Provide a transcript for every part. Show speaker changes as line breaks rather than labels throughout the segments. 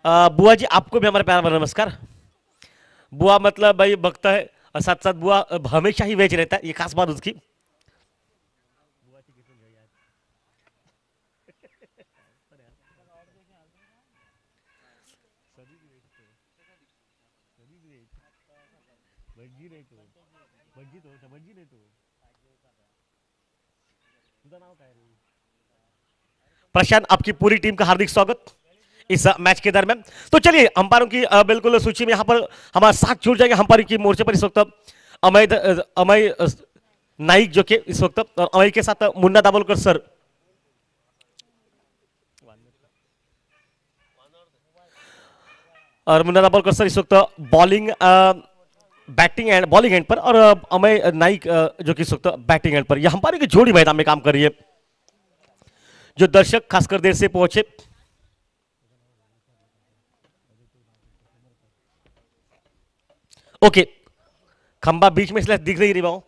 बुआ जी आपको भी हमारा प्यार भरा नमस्कार। बुआ मतलब भाई भक्त है और साथ साथ बुआ हमेशा ही वेज रहता है, ये खास बात उसकी। प्रशांत आपकी पूरी टीम का हार्दिक स्वागत इस मैच के दरमियान। तो चलिए अंपायरों की बिल्कुल सूची में यहाँ पर हमारा साथ जुड़ जाएगा। अंपायर की मोर्चे पर इस वक्त अमय अमय नाइक जो कि इस वक्त, और अमय के साथ मुन्ना दाभोलकर सर। और मुन्ना दाभोलकर सर इस वक्त bowling batting and bowling and पर, और अमय नाइक जो कि इस वक्त बैटिंग एंड पर। यह अंपायर की जोड़ी मैदान में काम कर रही है। जो दर्शक खासकर देर से पहुंचे, ओके खंबा बीच में इसलिए दिख नहीं रही वहां।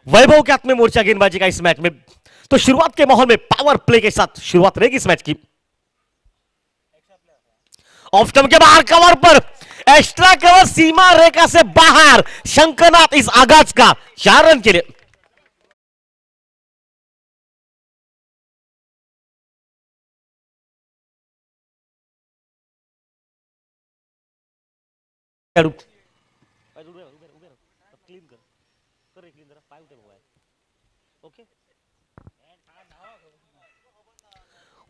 वैभव के हाथ में मोर्चा गेंदबाजी का इस मैच में। तो शुरुआत के माहौल में पावर प्ले के साथ शुरुआत रहेगी इस मैच की। ऑफ स्टंप के बाहर कवर पर एक्स्ट्रा कवर सीमा रेखा से बाहर, शंकरनाथ इस आगाज का 4 रन के लिए।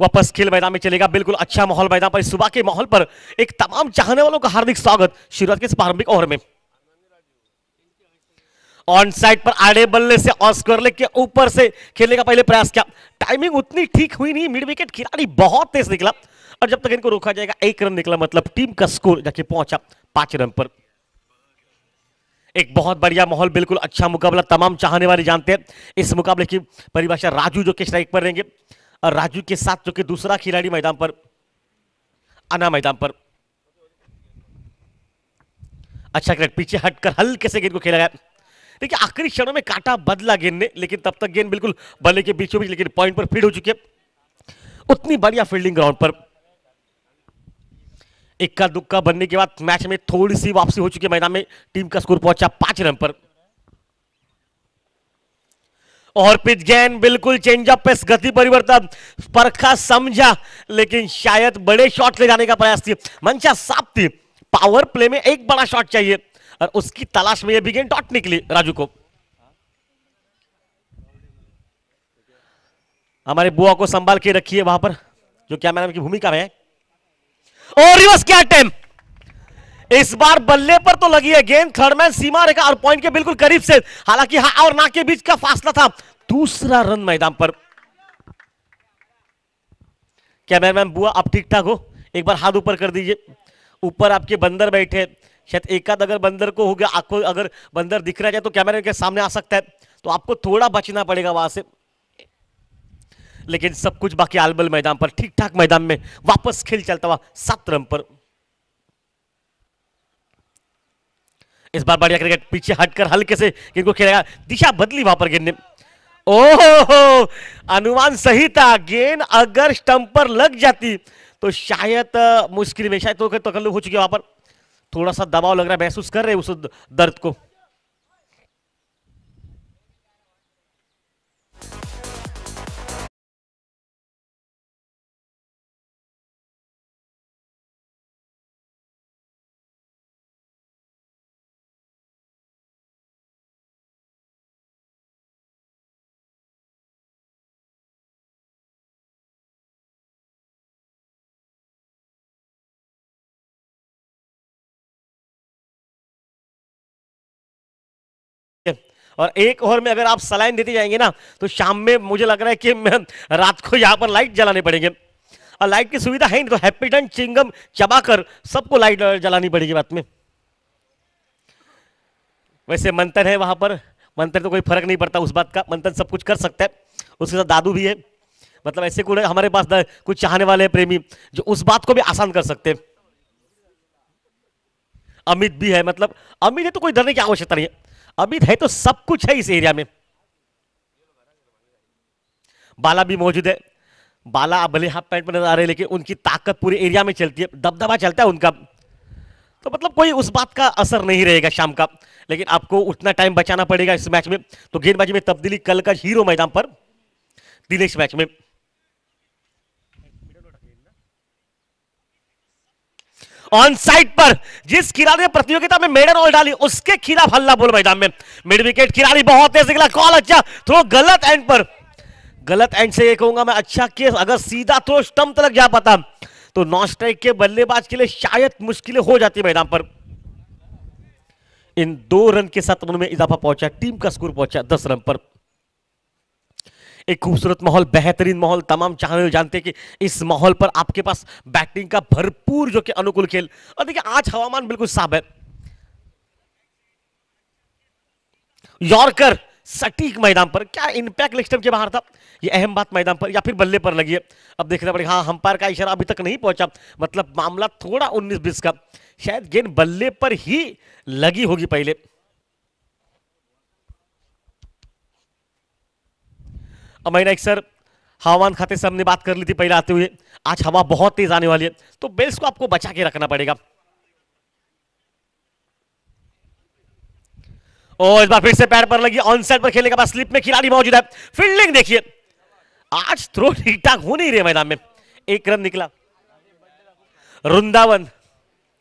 वापस खेल मैदान में चलेगा। बिल्कुल अच्छा माहौल मैदान पर, सुबह के माहौल पर एक तमाम चाहने वालों का हार्दिक स्वागत शुरुआत के प्रारंभिक ओवर में। ऑन साइड पर आड़े बल्ले से ऑस्कर लेग के ऊपर से खेलने का पहले प्रयास किया। टाइमिंग उतनी ठीक हुई नहीं, मिड विकेट खिलाड़ी बहुत तेज निकला और जब तक इनको रोका जाएगा 1 रन निकला, मतलब टीम का स्कोर जाके पहुंचा 5 रन पर। एक बहुत बढ़िया माहौल, बिल्कुल अच्छा मुकाबला, तमाम चाहने वाले जानते हैं इस मुकाबले की परिभाषा। राजू जो कि स्ट्राइक पर रहेंगे और राजू के साथ जो कि दूसरा खिलाड़ी मैदान पर, अन्ना मैदान पर। अच्छा क्रिकेट, पीछे हटकर हल्के से गेंद को खेला गया। देखिए आखिरी क्षणों में काटा बदला गेंद ने, लेकिन तब तक गेंद बिल्कुल बल्ले के बीचों बीच, लेकिन पॉइंट पर फीड हो चुकी है। उतनी बढ़िया फील्डिंग ग्राउंड पर। इक्का दुक्का बनने के बाद मैच में थोड़ी सी वापसी हो चुकी है मैदान में। टीम का स्कोर पहुंचा 5 रन पर। और पिच गेंद बिल्कुल चेंजअप पे गति परिवर्तन परखा समझा, लेकिन शायद बड़े शॉट ले जाने का प्रयास थी, मंशा साफ थी। पावर प्ले में एक बड़ा शॉट चाहिए और उसकी तलाश में यह भी गेंद डॉट निकली राजू को। हमारे बुआ को संभाल के रखिए वहां पर, जो कैमरामैन की भूमिका में है। और रिवर्स क्या अटेम्प्ट, इस बार बल्ले पर तो लगी है गेंद, थर्डमैन सीमा रेखा और पॉइंट के बिल्कुल करीब से, हालांकि हाँ और ना के बीच का फासला था। दूसरा रन मैदान पर। कैमरामैन बुआ आप ठीक ठाक हो? एक बार हाथ ऊपर कर दीजिए। ऊपर आपके बंदर बैठे, शायद एक आध अगर बंदर को हो गया, आपको अगर बंदर दिख रहा है तो कैमरे के सामने आ सकता है, तो आपको थोड़ा बचना पड़ेगा वहां से। लेकिन सब कुछ बाकी आलबल मैदान पर, ठीक ठाक मैदान में वापस खेल चलता हुआ 7 रन पर। इस बार बढ़िया क्रिकेट, पीछे हटकर हल्के से गेंद को खेलेगा, दिशा बदली वहां पर गेंद ने। ओहो, अनुमान सही था, गेंद अगर स्टंप पर लग जाती तो शायद मुश्किल में, शायद तो तकल्लुफ हो चुकी है वहां पर। थोड़ा सा दबाव लग रहा है, महसूस कर रहे हैं उस दर्द को। और एक ओवर में अगर आप सलाइन देते जाएंगे ना, तो शाम में मुझे लग रहा है कि रात को यहां पर लाइट जलाने पड़ेंगे। और लाइट की सुविधा है नहीं, तो हैप्पीडेंट चिंगम चबाकर सबको लाइट जलानी पड़ेगी बाद में। वैसे मंथन है वहां पर, मंथन तो कोई फर्क नहीं पड़ता उस बात का, मंथन सब कुछ कर सकता है। उसके साथ दादू भी है, मतलब ऐसे कुछ हमारे पास कुछ चाहने वाले प्रेमी जो उस बात को भी आसान कर सकते हैं। अमित भी है, मतलब अमित है तो कोई डरने की आवश्यकता नहीं है। अभी है तो सब कुछ है इस एरिया में। बाला भी मौजूद है। बाला भले हाफ पैंट में नजर आ रहे हैं लेकिन उनकी ताकत पूरे एरिया में चलती है, दबदबा चलता है उनका, तो मतलब कोई उस बात का असर नहीं रहेगा शाम का। लेकिन आपको उतना टाइम बचाना पड़ेगा इस मैच में। तो गेंदबाजी में तब्दीली कल का हीरो मैदान पर दिनेश मैच में। ऑन साइड पर जिस खिलाड़ी ने प्रतियोगिता में मेडन ऑल डाली उसके खिलाफ हल्ला बोल मैदान में। मिड विकेट खिलाड़ी बहुत तेज निकला, कॉल अच्छा, थ्रो गलत एंड पर। गलत एंड से ये कहूंगा मैं अच्छा केस, अगर सीधा थ्रो स्टंप तक जा पाता तो नॉन स्ट्राइक के बल्लेबाज के लिए शायद मुश्किलें हो जाती मैदान पर। इन 2 रन के साथ उनमें इजाफा पहुंचा, टीम का स्कोर पहुंचा 10 रन पर। एक खूबसूरत माहौल, बेहतरीन माहौल, तमाम चाहने जानते हैं कि इस माहौल पर आपके पास बैटिंग का भरपूर जो कि अनुकूल खेल। और देखिए आज हवामान बिल्कुल साफ है। यॉर्कर सटीक मैदान पर, क्या इंपैक्ट लेग स्टंप के बाहर था, ये अहम बात मैदान पर या फिर बल्ले पर लगी है, अब देखना पड़ेगा। हाँ, अंपायर का इशारा अभी तक नहीं पहुंचा, मतलब मामला थोड़ा 19-20 का, शायद गेंद बल्ले पर ही लगी होगी पहले। अमीना एक सर हवामान खाते से हमने बात कर ली थी पहले आते हुए, आज हवा बहुत तेज आने वाली है तो बेल्स को आपको बचा के रखना पड़ेगा। और इस बार फिर से पैर पर लगी, ऑन साइड पर खेलने के बाद स्लिप में खिलाड़ी मौजूद है। फील्डिंग देखिए, आज थ्रो ठीक ठाक हो नहीं रहे मैदान में। 1 रन निकला। वृंदावन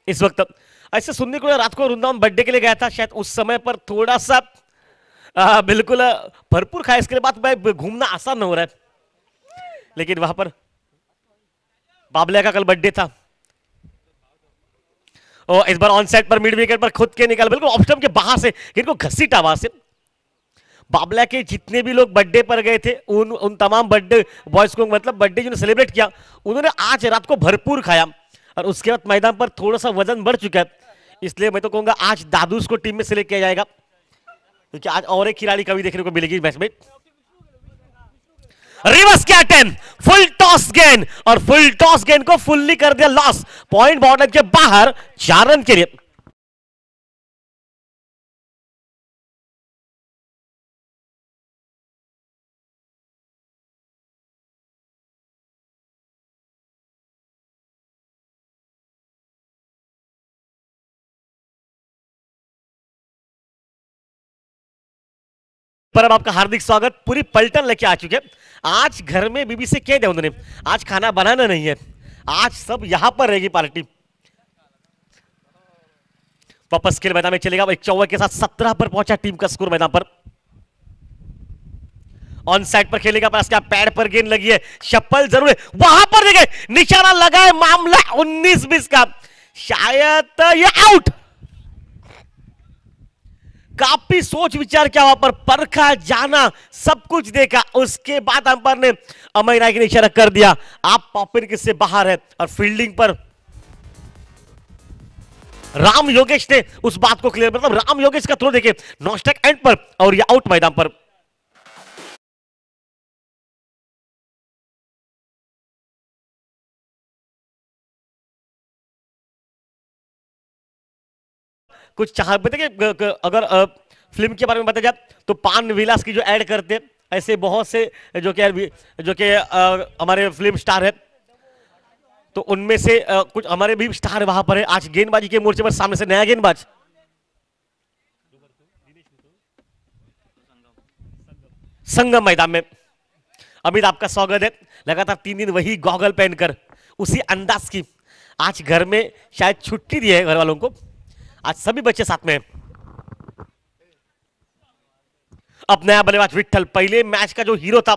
इस वक्त ऐसे सुनने को रात को वृंदावन बर्थडे के लिए गया था, शायद उस समय पर थोड़ा सा बिल्कुल भरपूर खाया, इसके बाद घूमना आसान हो रहा है। लेकिन वहां पर बाबले का कल बर्थडे था और इस बार ऑन साइड पर मिड विकेट पर खुद के निकल, बिल्कुल ऑफ स्टंप के बाहर से इनको घसीटा वहां से। बाबला के जितने भी लोग बर्थडे पर गए थे उन तमाम बर्थडे बॉयज को, मतलब बर्थडे जिन्होंने सेलिब्रेट किया, उन्होंने आज रात को भरपूर खाया और उसके बाद मैदान पर थोड़ा सा वजन बढ़ चुका है। इसलिए मैं तो कहूंगा आज दादूस को टीम में सिलेक्ट किया जाएगा, क्योंकि आज और एक खिलाड़ी कभी देखने को मिलेगी मैच में। रिवर्स कैप्टन, फुल टॉस गेंद, और फुल टॉस गेंद को फुल्ली कर दिया लॉस, पॉइंट बॉर्डर के बाहर 4 रन के लिए। पर अब आपका हार्दिक स्वागत, पूरी पलटन लेके आ चुके। आज घर में बीबी से कह दिया उन्होंने आज खाना बनाना नहीं है, आज सब यहां पर रहेगी पार्टी। वापस खेल मैदान में चलेगा, 54 के साथ 17 पर पहुंचा टीम का स्कोर मैदान पर। ऑन साइड पर खेलेगा, पर इसका पैड पर गेंद लगी है, शप्पल जरूर है, वहां पर देखे निशाना लगा है, मामला 19-20 का, शायद ये आउट। काफी सोच विचार किया, वहां पर परखा जाना, सब कुछ देखा, उसके बाद अंपायर ने अमय राय ने इशारा कर दिया आप पॉपिन किससे बाहर है। और फील्डिंग पर राम योगेश ने उस बात को क्लियर, मतलब राम योगेश का थ्रो देखे नॉन स्ट्राइक एंड पर और ये आउट मैदान पर। कुछ चाह बताइए, अगर फिल्म के बारे में बताया जाए तो पान विलास की जो ऐड करते ऐसे बहुत से जो कि हमारे फिल्म स्टार है, तो उनमें से कुछ हमारे भी स्टार वहां पर है। आज गेंदबाजी के मोर्चे पर सामने से नया गेंदबाज संगम मैदान में। अमित आपका स्वागत है, लगातार 3 दिन वही गॉगल पहनकर उसी अंदाज की, आज घर में शायद छुट्टी दी है घर वालों को, आज सभी बच्चे साथ में हैं। अब नया बल्लेबाज विट्ठल, पहले मैच का जो हीरो था,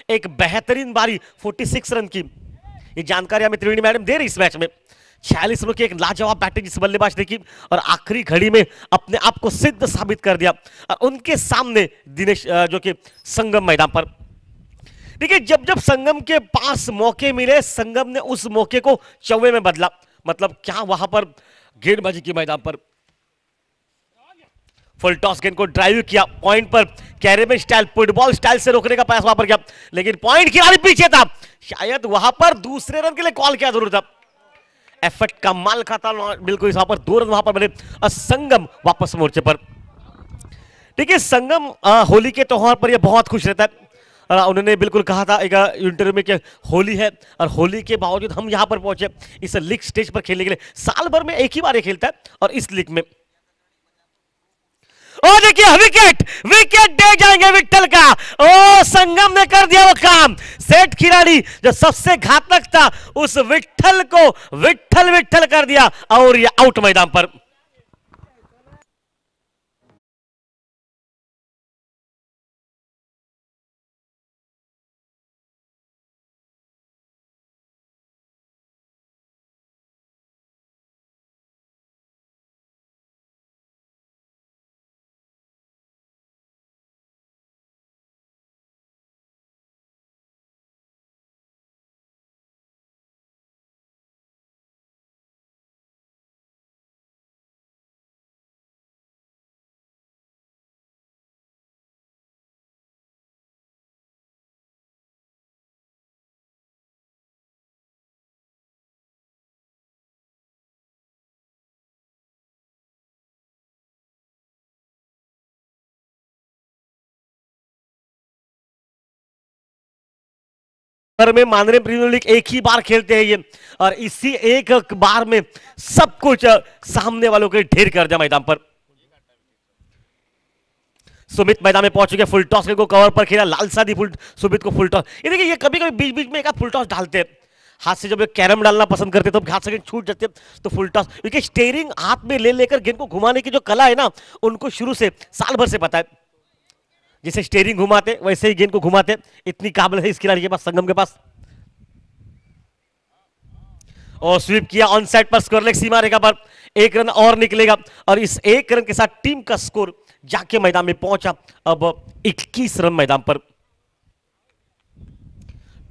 एक बेहतरीन बारी 46 रन की, ये जानकारी हमें त्रिवेणी मैडम दे रही इस मैच में। 46 रनों की एक लाजवाब बैटिंग इस बल्लेबाज ने की और आखिरी घड़ी में अपने आप को सिद्ध साबित कर दिया। और उनके सामने दिनेश जो कि संगम मैदान पर, देखिए जब जब संगम के पास मौके मिले, संगम ने उस मौके को चौवे में बदला। मतलब क्या वहां पर गेंदबाजी की मैदान पर फुल टॉस गेंद को ड्राइव किया, पॉइंट पर कैरेबियन स्टाइल, फुटबॉल स्टाइल से रोकने का प्रयास वहां पर किया, लेकिन पॉइंट खिलाड़ी पीछे था, शायद वहां पर दूसरे रन के लिए कॉल किया जरूर था। एफर्ट का माल खाता, बिल्कुल वहां पर 2 रन वहां पर बने और संगम वापस मोर्चे पर। देखिए संगम होली के त्योहार पर ये बहुत खुश रहता है। उन्होंने बिल्कुल कहा था एक इंटरव्यू में कि होली है और होली के बावजूद हम यहाँ पर पहुंचे इस लीग स्टेज पर खेलने के लिए। साल भर में एक ही बार ये खेलता है और इस लीग में ओ देखिए विकेट विकेट दे जाएंगे विट्ठल का। ओ संगम ने कर दिया वो काम। सेठ खिलाड़ी जो सबसे घातक था उस विट्ठल को विट्ठल विट्ठल कर दिया और ये आउट मैदान पर। में माननीय प्रीमियर लीग एक ही बार खेलते हैं ये और इसी एक बार में सब कुछ सामने वालों के ढेर कर दिया मैदान पर। सुमित मैदान में पहुंच चुके, फुल टॉस को कवर पर खेला, लालसादी फुल सुमित को फुल टॉस। ये देखिए ये कभी कभी बीच बीच में एक फुल टॉस डालते हैं हाथ से, जब कैरम डालना पसंद करते तो हाथ से छूट जाते तो फुल टॉस, क्योंकि स्टीयरिंग हाथ में ले लेकर गेंद को घुमाने की जो कला है ना उनको शुरू से साल भर से पता है। जैसे स्टीयरिंग घुमाते वैसे ही गेंद को घुमाते, इतनी काबिल है इस खिलाड़ी के पास, संगम के पास। और स्वीप किया ऑन साइड पर, स्कोरलेस सीमा रेखा पर, एक रन और निकलेगा और इस एक रन के साथ टीम का स्कोर जाके मैदान में पहुंचा अब 21 रन मैदान पर।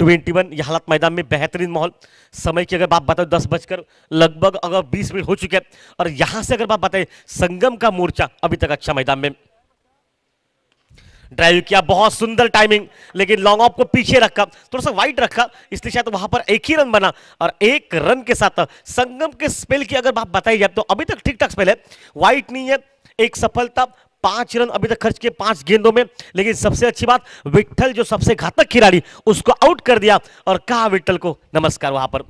21 यह हालत मैदान में बेहतरीन माहौल। समय की अगर बात बताओ 10 बजकर लगभग अगर 20 मिनट हो चुके हैं और यहां से अगर बात बताए संगम का मोर्चा अभी तक अच्छा मैदान में ड्राइव किया, बहुत सुंदर टाइमिंग, लेकिन लॉन्ग ऑफ को पीछे रखा, थोड़ा सा वाइड रखा, इसलिए शायद वहां पर एक ही रन बना और एक रन के साथ संगम के स्पेल की अगर बात बताई जाए तो अभी तक ठीक ठाक स्पेल है, वाइड नहीं है, एक सफलता, 5 रन अभी तक खर्च किए 5 गेंदों में। लेकिन सबसे अच्छी बात विट्ठल जो सबसे घातक खिलाड़ी उसको आउट कर दिया और कहा विट्ठल को नमस्कार वहां पर।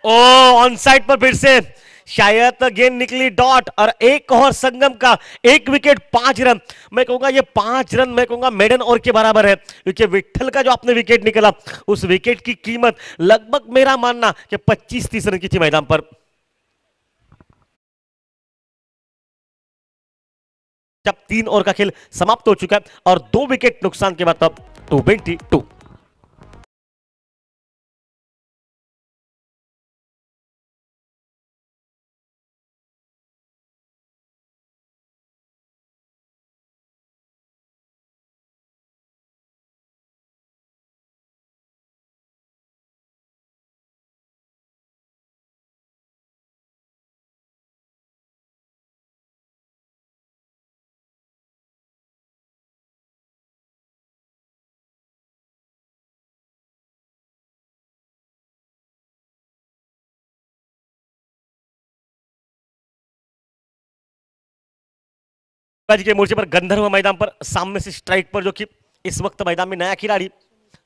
ओ ऑन साइड पर फिर से शायद गेंद निकली डॉट और एक और संगम का 1 विकेट 5 रन। मैं कहूंगा ये 5 रन मैं कहूंगा मेडन ओवर के बराबर है, क्योंकि विट्ठल का जो अपने विकेट निकला उस विकेट की कीमत लगभग मेरा मानना कि 25-30 रन की थी मैदान पर। जब 3 ओवर का खेल समाप्त हो चुका है और 2 विकेट नुकसान के बाद तब 222। के मोर्चे पर गंधर्व मैदान पर सामने से स्ट्राइक पर जो कि इस वक्त मैदान में नया खिलाड़ी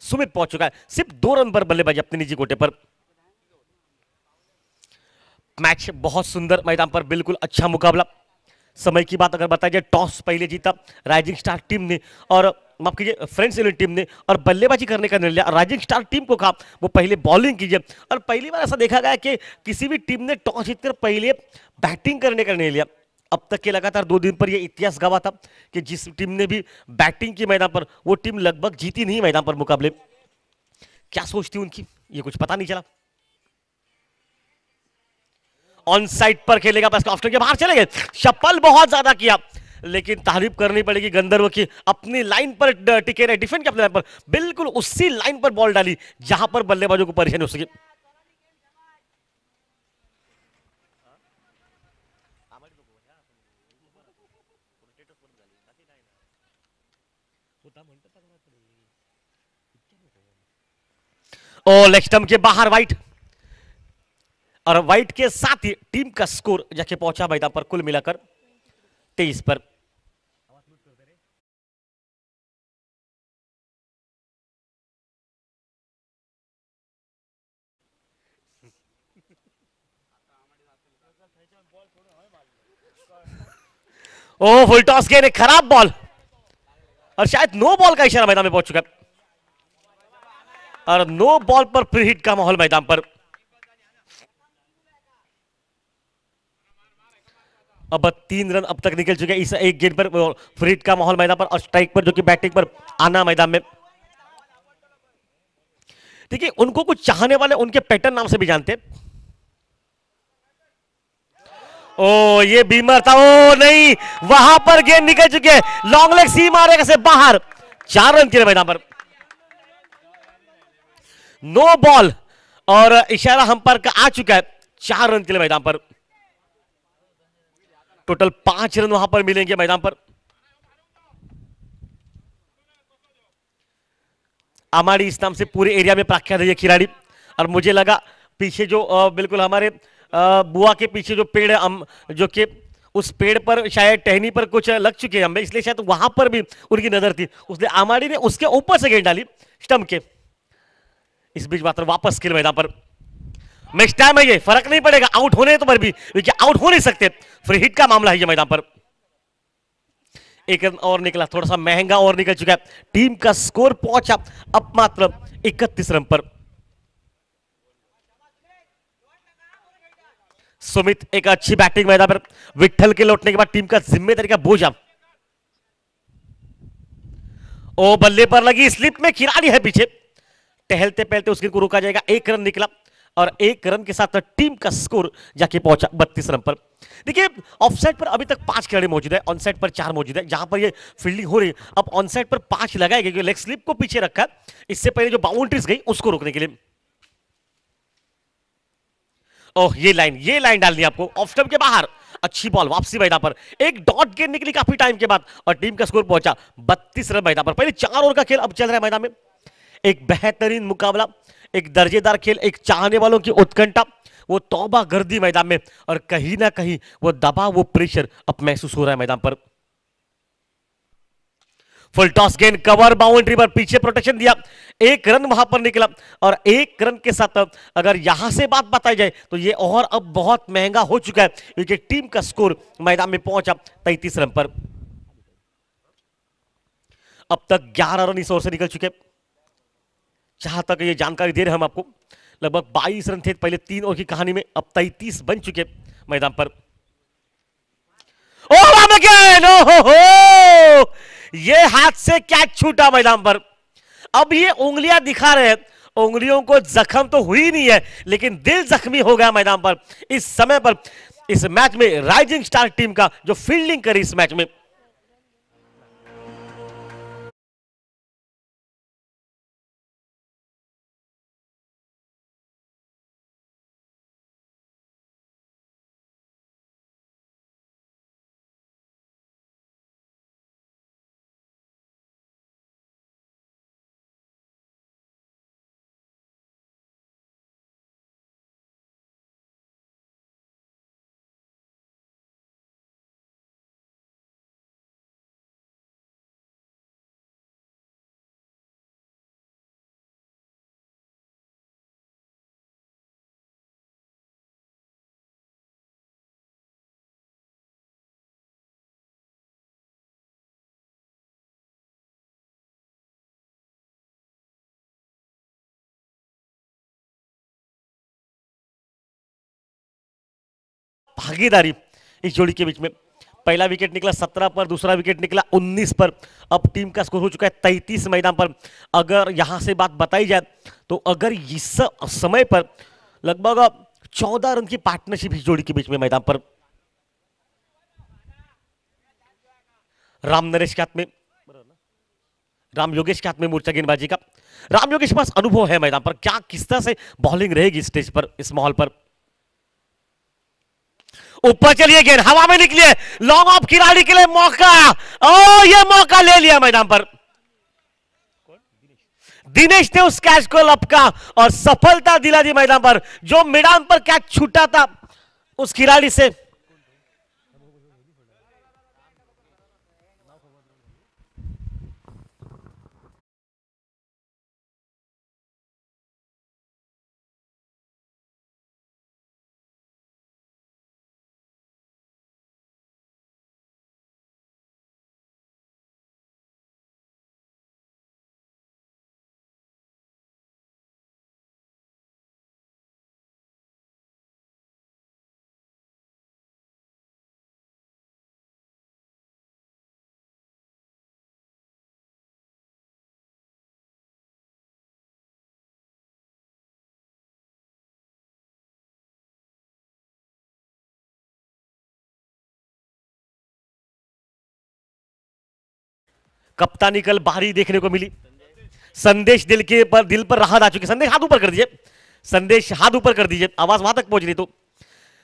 सुमित पहुंच चुका है, सिर्फ 2 रन पर बल्लेबाजी अपने निजी कोटे पर। मैच बहुत सुंदर मैदान पर, बिल्कुल अच्छा मुकाबला। समय की बात अगर बताई जाए टॉस पहले जीता राइजिंग स्टार टीम ने और माफ कीजिए फ्रेंड्स इलेवन टीम ने और बल्लेबाजी करने का निर्णय लिया। राइजिंग स्टार टीम को कहा वो पहले बॉलिंग कीजिए और पहली बार ऐसा देखा गया कि किसी भी टीम ने टॉस जीतकर पहले बैटिंग करने का निर्णय लिया। अब तक के लगातार 2 दिन पर यह इतिहास गवा था कि जिस टीम ने भी बैटिंग की मैदान पर वो टीम लगभग जीती नहीं मैदान पर मुकाबले। क्या सोचती उनकी ये कुछ पता नहीं चला। ऑन साइड पर खेलेगा बस ऑफ्टर के बाहर चले गए, शपल बहुत ज्यादा किया, लेकिन तारीफ करनी पड़ेगी गंधर्व की, अपनी लाइन पर टिके रहे, डिफेंड के अपने लाइन पर, बिल्कुल उसी लाइन पर बॉल डाली जहां पर बल्लेबाजों को परेशानी हो सके। ओ लेग स्टंप के बाहर वाइट और वाइट के साथ ही टीम का स्कोर जाके पहुंचा मैदान पर कुल मिलाकर 23 पर। ओ फुल टॉस गेंद, एक खराब बॉल और शायद नो बॉल का इशारा मैदान में पहुंच चुका है और नो बॉल पर फ्री हिट का माहौल मैदान पर। अब 3 रन अब तक निकल चुके हैं इस एक गेंद पर, फ्री हिट का माहौल मैदान पर और स्ट्राइक पर जो कि बैटिंग पर आना मैदान में। देखिए उनको कुछ चाहने वाले उनके पैटर्न नाम से भी जानते हैं। ओ ये बीमर था, ओ नहीं, वहां पर गेंद निकल चुके हैं, लॉन्ग लेग सी मारेगा से बाहर। 4 रन के लिए मैदान पर, नो बॉल और इशारा अंपायर का आ चुका है। 4 रन के लिए मैदान पर, टोटल 5 रन वहां पर मिलेंगे मैदान पर। अमाड़ी इस नाम से पूरे एरिया में प्रख्यात है ये खिलाड़ी और मुझे लगा पीछे जो बिल्कुल हमारे बुआ के पीछे जो पेड़ है, जो कि उस पेड़ पर शायद टहनी पर कुछ लग चुके हैं हमें, इसलिए शायद वहां पर भी उनकी नजर थी, उसने अमाड़ी ने उसके ऊपर से गेंद डाली स्टंप के। इस बीच मात्र वापस खेल मैदान पर, नेक्स्ट टाइम है ये, फर्क नहीं पड़ेगा आउट होने तो पर भी, क्योंकि आउट हो नहीं सकते, फ्री हिट का मामला है ये मैदान पर। 1 रन और निकला, थोड़ा सा महंगा और निकल चुका है। टीम का स्कोर पहुंचा अब मात्र 31 रन पर। सुमित एक अच्छी बैटिंग मैदान पर, विट्ठल के लौटने के बाद टीम का जिम्मेदारी का बोझा। ओ बल्ले पर लगी स्लिप में, खिलाड़ी है पीछे, टहलते पहलते उसके को रोका जाएगा। 1 रन निकला और 1 रन के साथ टीम का स्कोर जाके पहुंचा 32 रन पर। देखिए ऑफसाइड पर अभी तक 5 खिलाड़ी मौजूद है, ऑनसाइड पर 4 मौजूद है, जहां पर ये फील्डिंग हो रही है। अब ऑनसाइड पर 5 लगाए गए, लेग स्लिप को पीछे रखा, इससे पहले जो बाउंड्रीज गई उसको रोकने के लिए। ओह ये लाइन डालनी आपको ऑफ स्टंप के बाहर, अच्छी बॉल वापसी मैदान पर, एक डॉट गेंद निकली काफी टाइम के बाद और टीम का स्कोर पहुंचा 32 रन मैदान पर। पहले 4 ओवर का खेल अब चल रहा है मैदान में, एक बेहतरीन मुकाबला, एक दर्जेदार खेल, एक चाहने वालों की उत्कंठा, वो तौबा गर्दी मैदान में और कहीं ना कहीं वो दबाव, वो प्रेशर अब महसूस हो रहा है मैदान पर। फुल टॉस गेंद, कवर बाउंड्री पर, पीछे प्रोटेक्शन दिया, 1 रन वहां पर निकला और 1 रन के साथ अगर यहां से बात बताई जाए तो ये और अब बहुत महंगा हो चुका है, क्योंकि टीम का स्कोर मैदान में पहुंचा 33 रन पर। अब तक 11 रन इस ओर से निकल चुके, जहां तक ये जानकारी दे रहे हम आपको, लगभग 22 रन थे पहले 3 ओवर की कहानी में, अब 33 बन चुके मैदान पर। ओहो, ये हाथ से कैच छूटा मैदान पर। अब ये उंगलियां दिखा रहे हैं, उंगलियों को जख्म तो हुई नहीं है लेकिन दिल जख्मी हो गया मैदान पर इस समय पर, इस मैच में राइजिंग स्टार टीम का जो फील्डिंग करी इस मैच में। भागीदारी इस जोड़ी के बीच में, पहला विकेट निकला 17 पर, दूसरा विकेट निकला 19 पर, अब टीम का स्कोर हो चुका है 33 मैदान पर। अगर यहां से बात बताई जाए तो अगर इस समय पर लगभग 14 रन की पार्टनरशिप इस जोड़ी के बीच में मैदान पर। राम नरेश के हाथ में, राम योगेश के हाथ में मोर्चा गेंदबाजी का। राम योगेश के पास अनुभव है मैदान पर, क्या किस तरह से बॉलिंग रहेगी स्टेज पर, इस माहौल पर। ऊपर चलिए गेंद हवा में निकली है, लॉन्ग ऑफ खिलाड़ी के लिए मौका, ओ ये मौका ले लिया मैदान पर। दिनेश ने उस कैच को लपका और सफलता दिला दी मैदान पर, जो मैदान पर कैच छूटा था उस खिलाड़ी से। कप्तानी कल बाहरी देखने को मिली। संदेश दिल पर राहत आ चुकी। संदेश हाथ ऊपर कर दीजिए, संदेश हाथ ऊपर कर दीजिए, आवाज वहां तक पहुंच रही। तो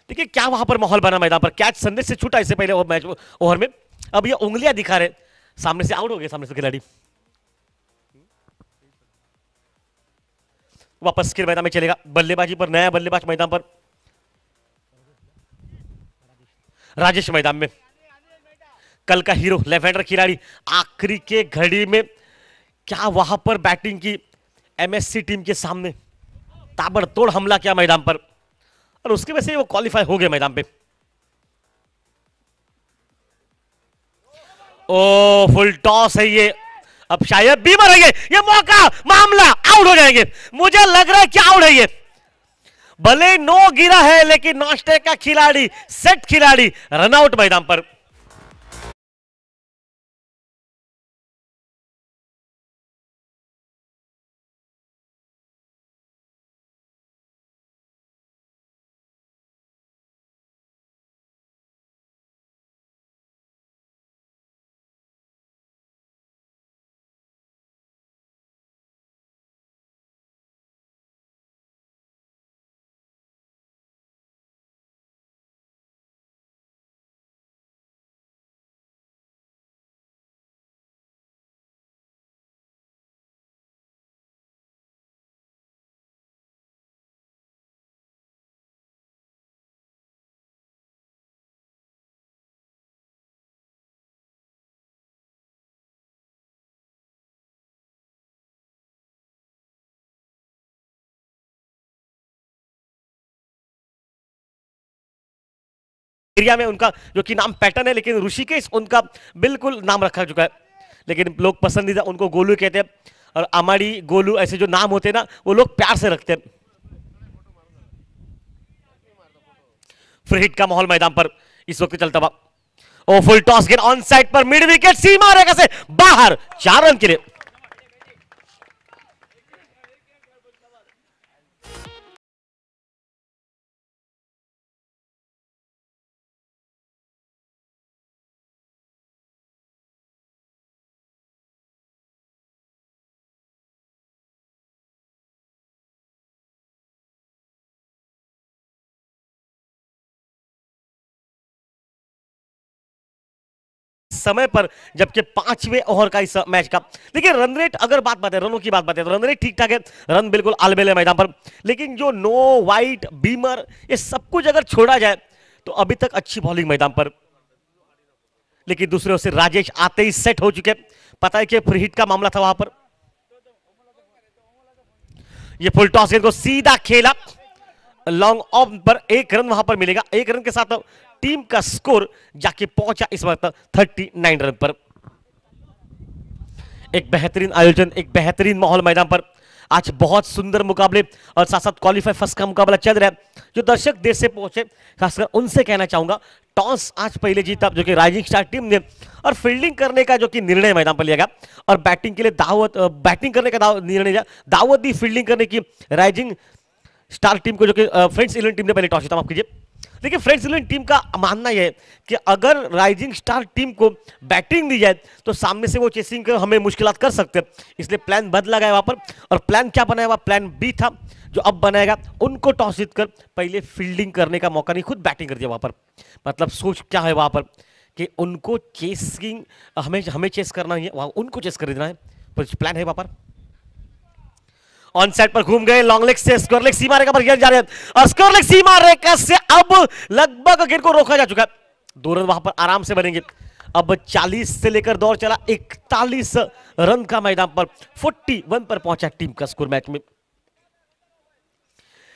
देखिए क्या वहां पर माहौल बना मैदान पर। कैच संदेश से छूटा इससे पहले मैच ओवर में। अब ये उंगलियां दिखा रहे, सामने से आउट हो गए सामने से खिलाड़ी। वापस खेल मैदान में चलेगा। बल्लेबाजी पर नया बल्लेबाज मैदान पर, राजेश मैदान में। कल का हीरो लेफ्ट हैंडर खिलाड़ी आखिरी के घड़ी में क्या वहां पर बैटिंग की एमएससी टीम के सामने ताबड़तोड़ हमला किया मैदान पर, और उसकी वजह से वो क्वालिफाई हो गए मैदान पे। ओ फुल टॉस है ये, अब शायद बीमर है ये मौका, मामला आउट हो जाएंगे। मुझे लग रहा है कि आउट है ये। भले नो गिरा है लेकिन नॉस्टे का खिलाड़ी, सेट खिलाड़ी रनआउट मैदान पर। एरिया में उनका जो कि नाम पैटर्न है, लेकिन ऋषिकेश उनका बिल्कुल नाम रखा चुका है, लेकिन लोग पसंदीदा उनको गोलू कहते हैं। और अमाड़ी गोलू ऐसे जो नाम होते हैं ना, वो लोग प्यार से रखते हैं। फ्री हिट का माहौल मैदान पर इस वक्त चलता हुआ। ओ फुल टॉस गेंद ऑन साइड पर, मिड विकेट, सीमा रेखा से बाहर, 4 रन के लिए। समय पर, जबकि 5वें ओवर का इस मैच का। देखिए रन रेट, अगर बात है रनों की बात है तो रन रेट ठीक ठाक है, रन बिल्कुल आलबेल है मैदान पर। लेकिन जो नो वाइट बीमर ये सब कुछ अगर छोड़ा जाए तो अभी तक अच्छी बॉलिंग मैदान पर। लेकिन दूसरे ओर से राजेश आते ही सेट हो चुके, पता है कि फ्री हिट का मामला था वहां पर। ये फुल टॉस गेंद को सीधा खेला, लॉन्ग ऑफ पर 1 रन वहां पर मिलेगा। 1 रन के साथ टीम का स्कोर जाके पहुंचा इस वक्त 39 रन पर। एक बेहतरीन आयोजन, एक बेहतरीन माहौल मैदान पर। आज बहुत सुंदर मुकाबले और साथ साथ क्वालिफाई फर्स्ट का मुकाबला चल रहा है। जो दर्शक देश से पहुंचे खासकर उनसे कहना चाहूंगा, टॉस आज पहले जीता जो कि राइजिंग स्टार टीम ने, और फील्डिंग करने का जो कि निर्णय मैदान पर लिया गया, और बैटिंग के लिए बैटिंग करने का निर्णय दावत दी फील्डिंग करने की राइजिंग स्टार टीम को, जो कि फ्रेंड्स 11 टीम ने पहले टॉस जीता। माफ कीजिए। देखिए फ्रेंड्स 11 टीम का मानना यह है कि अगर राइजिंग स्टार टीम को बैटिंग दी जाए तो सामने से वो चेसिंग कर हमें मुश्किलात कर सकते हैं, इसलिए प्लान बदला गया वहां पर। और प्लान क्या बनाया हुआ, प्लान बी था जो अब बनाएगा, उनको टॉस जीतकर पहले फील्डिंग करने का मौका नहीं, खुद बैटिंग कर दिया वहां पर। मतलब सोच क्या है वहां पर कि उनको चेसिंग, हमें चेस करना नहीं है, वहां उनको चेस कर देना है, प्लान है वहां पर। ऑन साइड पर घूम गए, लॉन्ग लेग से स्क्वायर लेग सीमा रेखा पर गेंद जा रहे हैं, और स्क्वायर लेग सीमा रेखा से अब लगभग गेंद को रोका जा चुका है। 2 रन वहां पर आराम से बनेंगे। अब 40 से लेकर दौर चला 41 रन का मैदान पर, 41 पर पहुंचा टीम का स्कोर मैच में।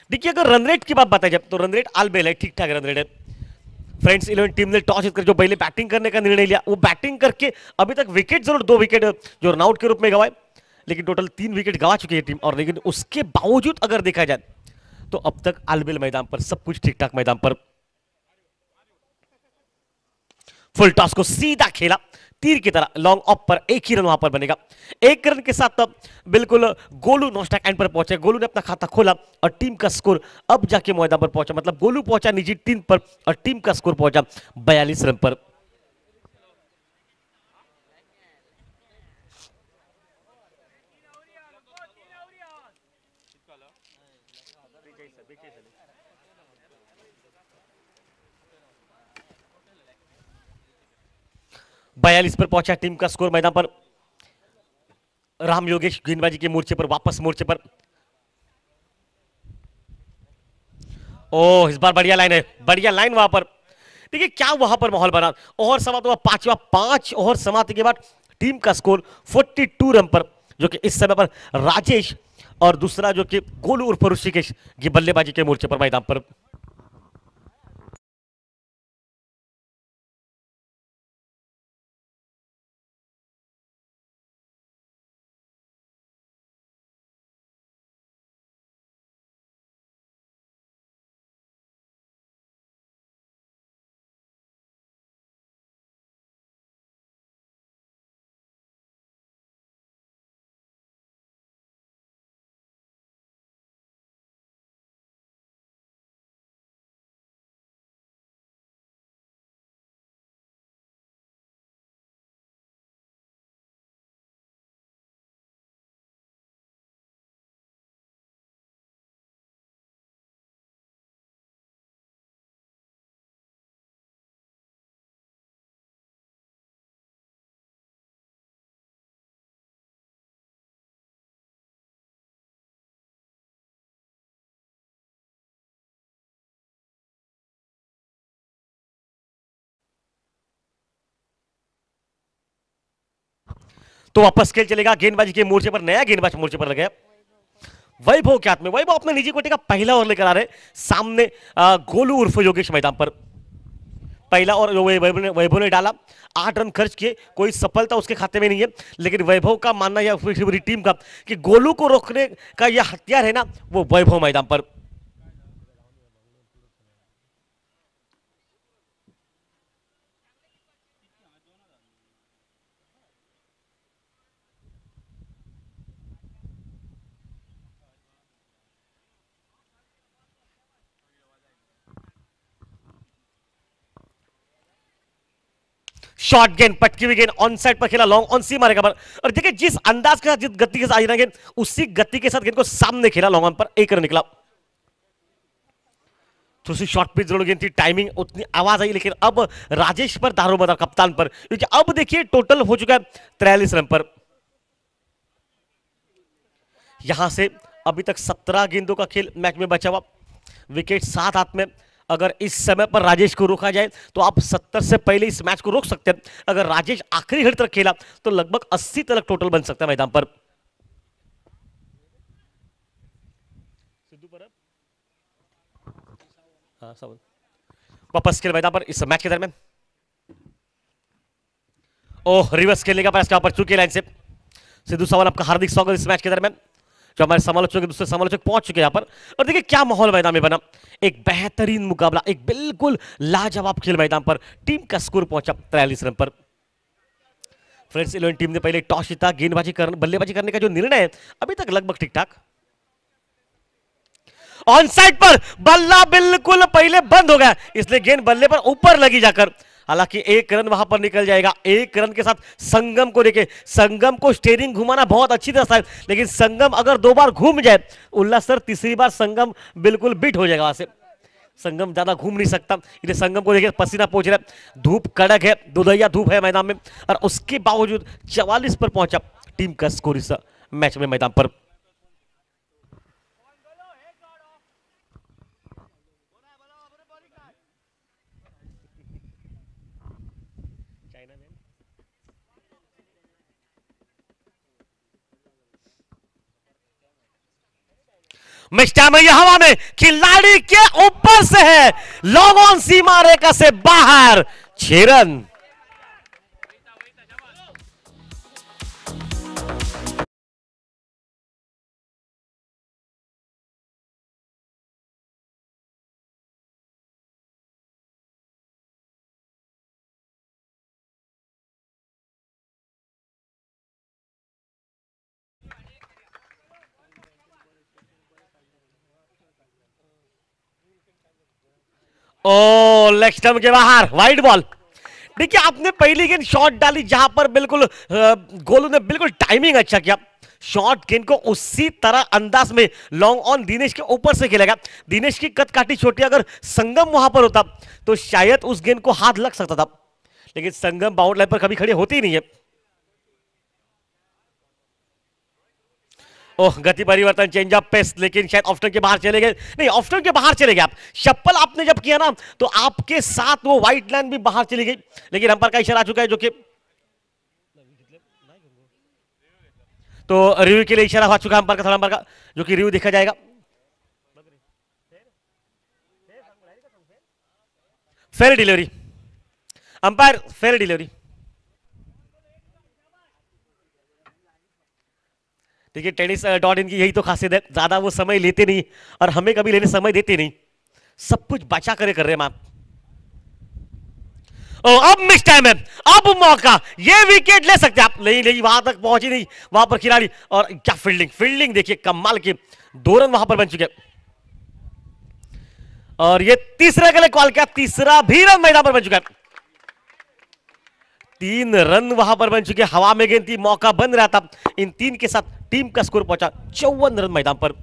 देखिए अगर रन रेट की बात बताई जाए तो रन रेट आलबेल है, ठीक ठाक रन रेट है। फ्रेंड्स 11 टीम ने टॉस जीतकर जो पहले बैटिंग करने का निर्णय लिया, वो बैटिंग करके अभी तक विकेट जरूर 2 विकेट जो रनआउट के रूप में गवाए, लेकिन टोटल 3 विकेट गवा चुकी है टीम। और लेकिन उसके बावजूद अगर देखा जाए तो अब तक आलबेल मैदान पर सब कुछ ठीक ठाक मैदान पर। फुल टॉस को सीधा खेला, तीर की तरह लॉन्ग ऑफ पर, 1 ही रन वहां पर बनेगा। 1 रन के साथ बिल्कुल गोलू नॉस्टैक एंड पर पहुंचे। गोलू ने अपना खाता खोला और टीम का स्कोर अब जाके मैदान पर पहुंचा, मतलब गोलू पहुंचा निजी टीम पर और टीम का स्कोर पहुंचा 42 रन पर। 42 पर पहुंचा टीम का स्कोर। मैदान पर राम योगेश गेंदबाजी के मोर्चे पर, वापस मोर्चे पर। ओह, इस बार बढ़िया लाइन है, बढ़िया लाइन वहां पर। देखिए क्या वहां पर माहौल बना। ओवर समाप्त हुआ पांचवा, 5 ओवर समाप्ति के बाद टीम का स्कोर 42 रन पर, जो कि इस समय पर राजेश और दूसरा जो कि गोलू उर्फ ऋषिकेश की बल्लेबाजी के मोर्चे पर मैदान पर। तो वापस खेल चलेगा गेंदबाजी के मोर्चे पर, नया गेंदबाज मोर्चे पर लगे वैभव के हाथ में। वैभव अपने निजी कोटे का पहला ओवर लेकर आ रहे सामने गोलू उर्फ योगेश मैदान पर। पहला और वैभव ने डाला, 8 रन खर्च किए, कोई सफलता उसके खाते में नहीं है। लेकिन वैभव का मानना या फिर पूरी टीम का कि गोलू को रोकने का यह हथियार है ना, वो वैभव मैदान पर। शॉर्ट गेंद, पटकी हुई गेंद, ऑन साइड पर खेला, लॉन्ग ऑन सी मारेगा पर। और देखिए जिस अंदाज के साथ, जिस गति के साथ आई ना गेंद, उसी गति के साथ गेंद को सामने खेला, लॉन्ग ऑन पर 1 रन निकला। थोड़ी शॉर्ट पिच जरूर गेंद थी, टाइमिंग उतनी आवाज आई, लेकिन अब राजेश पर दारोमदार कप्तान पर, क्योंकि अब देखिए टोटल हो चुका है 43 रन पर। यहां से अभी तक 17 गेंदों का खेल मैच में बचा हुआ, विकेट 7 हाथ में। अगर इस समय पर राजेश को रोका जाए तो आप 70 से पहले इस मैच को रोक सकते हैं। अगर राजेश आखिरी घड़ी तक खेला तो लगभग 80 तक टोटल बन सकता है मैदान पर। हाँ, वापस खेल मैदान पर इस मैच के दरमियान। ओह, रिवर्स खेलने का प्रयास पर चुकी लाइन से। सिद्धू सवाल आपका हार्दिक स्वागत इस मैच के दरमियान, जो हमारे समालोचक दूसरे समालोचक पहुंच चुके हैं यहां पर। और देखिए क्या माहौल मैदान में बना, एक बेहतरीन मुकाबला, एक बिल्कुल लाजवाब खेल मैदान पर। टीम का स्कोर पहुंचा 43 रन पर। फ्रेंड्स 11 टीम ने पहले टॉस जीता, बल्लेबाजी करने का जो निर्णय है अभी तक लगभग ठीक ठाक। ऑन साइड पर बल्ला बिल्कुल पहले बंद हो गया, इसलिए गेंद बल्ले पर ऊपर लगी जाकर। हालांकि 1 रन वहां पर निकल जाएगा। 1 रन के साथ संगम को देखे, संगम को स्टीयरिंग घुमाना बहुत अच्छी तरह से, लेकिन संगम अगर 2 बार घूम जाए, उल्लास सर तीसरी बार संगम बिल्कुल बिट हो जाएगा वहां से। संगम ज्यादा घूम नहीं सकता, इसलिए संगम को देखिए पसीना पहुंच रहा है, धूप कड़क है, दुधैया धूप है मैदान में, और उसके बावजूद 44 पर पहुंचा टीम का स्कोर इस मैच में मैदान पर। मिस्टामैया हवा में, खिलाड़ी के ऊपर से है, लॉन्ग ऑन सीमा रेखा से बाहर, 6 रन। ओ, लेग स्टंप के बाहर, वाइड बॉल। देखिए आपने पहली गेंद शॉट डाली जहां पर बिल्कुल गोलू ने बिल्कुल टाइमिंग अच्छा किया, शॉर्ट गेंद को उसी तरह अंदाज में लॉन्ग ऑन दिनेश के ऊपर से खेलेगा। दिनेश की कद काटी छोटी, अगर संगम वहां पर होता तो शायद उस गेंद को हाथ लग सकता था, लेकिन संगम बाउंड लाइन पर कभी खड़े होते ही नहीं है। ओह, गति परिवर्तन, चेंज ऑफ पेस, लेकिन शायद ऑफ स्टंप के बाहर चले गए। नहीं, ऑफ स्टंप के बाहर चले गए आप। शप्पल आपने जब किया ना तो आपके साथ वो व्हाइट लाइन भी बाहर चली गई, लेकिन अंपायर का इशारा आ चुका है, जो कि तो रिव्यू के लिए इशारा आ चुका है अंपायर का, थर्ड अंपायर का, जो कि रिव्यू देखा जाएगा। Fair delivery, umpire fair delivery. देखिए टेनिस डॉट इन की यही तो खासियत है, ज्यादा वो समय लेते नहीं और हमें कभी लेने समय देते नहीं, सब कुछ बचा करे कर रहे हैं आप। ओ, अब मिस टाइम है, अब मौका, ये विकेट ले सकते आप। नहीं नहीं, वहां तक पहुंची नहीं, वहां पर खिलाड़ी, और क्या फील्डिंग, फील्डिंग देखिए कमाल के, 2 रन वहां पर बन चुके। और ये तीसरे के लिए कॉल किया, तीसरा भी रन मैदान पर बन चुका है। 3 रन वहां पर बन चुके, हवा में गेंद थी, मौका बन रहा था। इन 3 के साथ टीम का स्कोर पहुंचा 54 रन मैदान पर।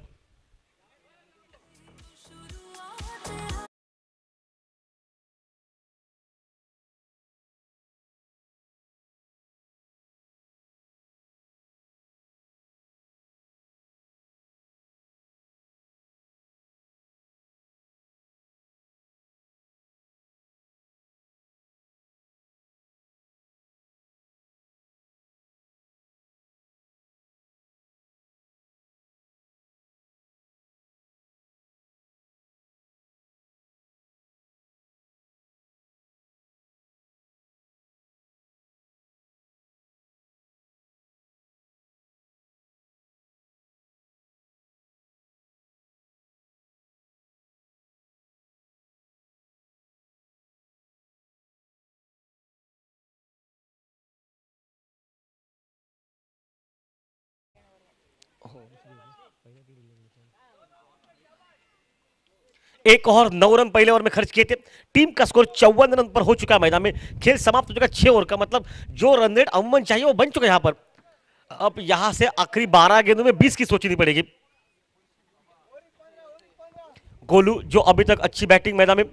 एक और 9 रन पहले ओवर में खर्च किए थे। टीम का स्कोर 54 रन पर हो चुका है मैदान में। खेल समाप्त हो चुका 6 ओवर का, मतलब जो रन रेट अमूमन चाहिए वो बन चुका है यहां पर। अब यहां से आखिरी 12 गेंदों में 20 की सोचनी पड़ेगी। गोलू जो अभी तक अच्छी बैटिंग मैदान में,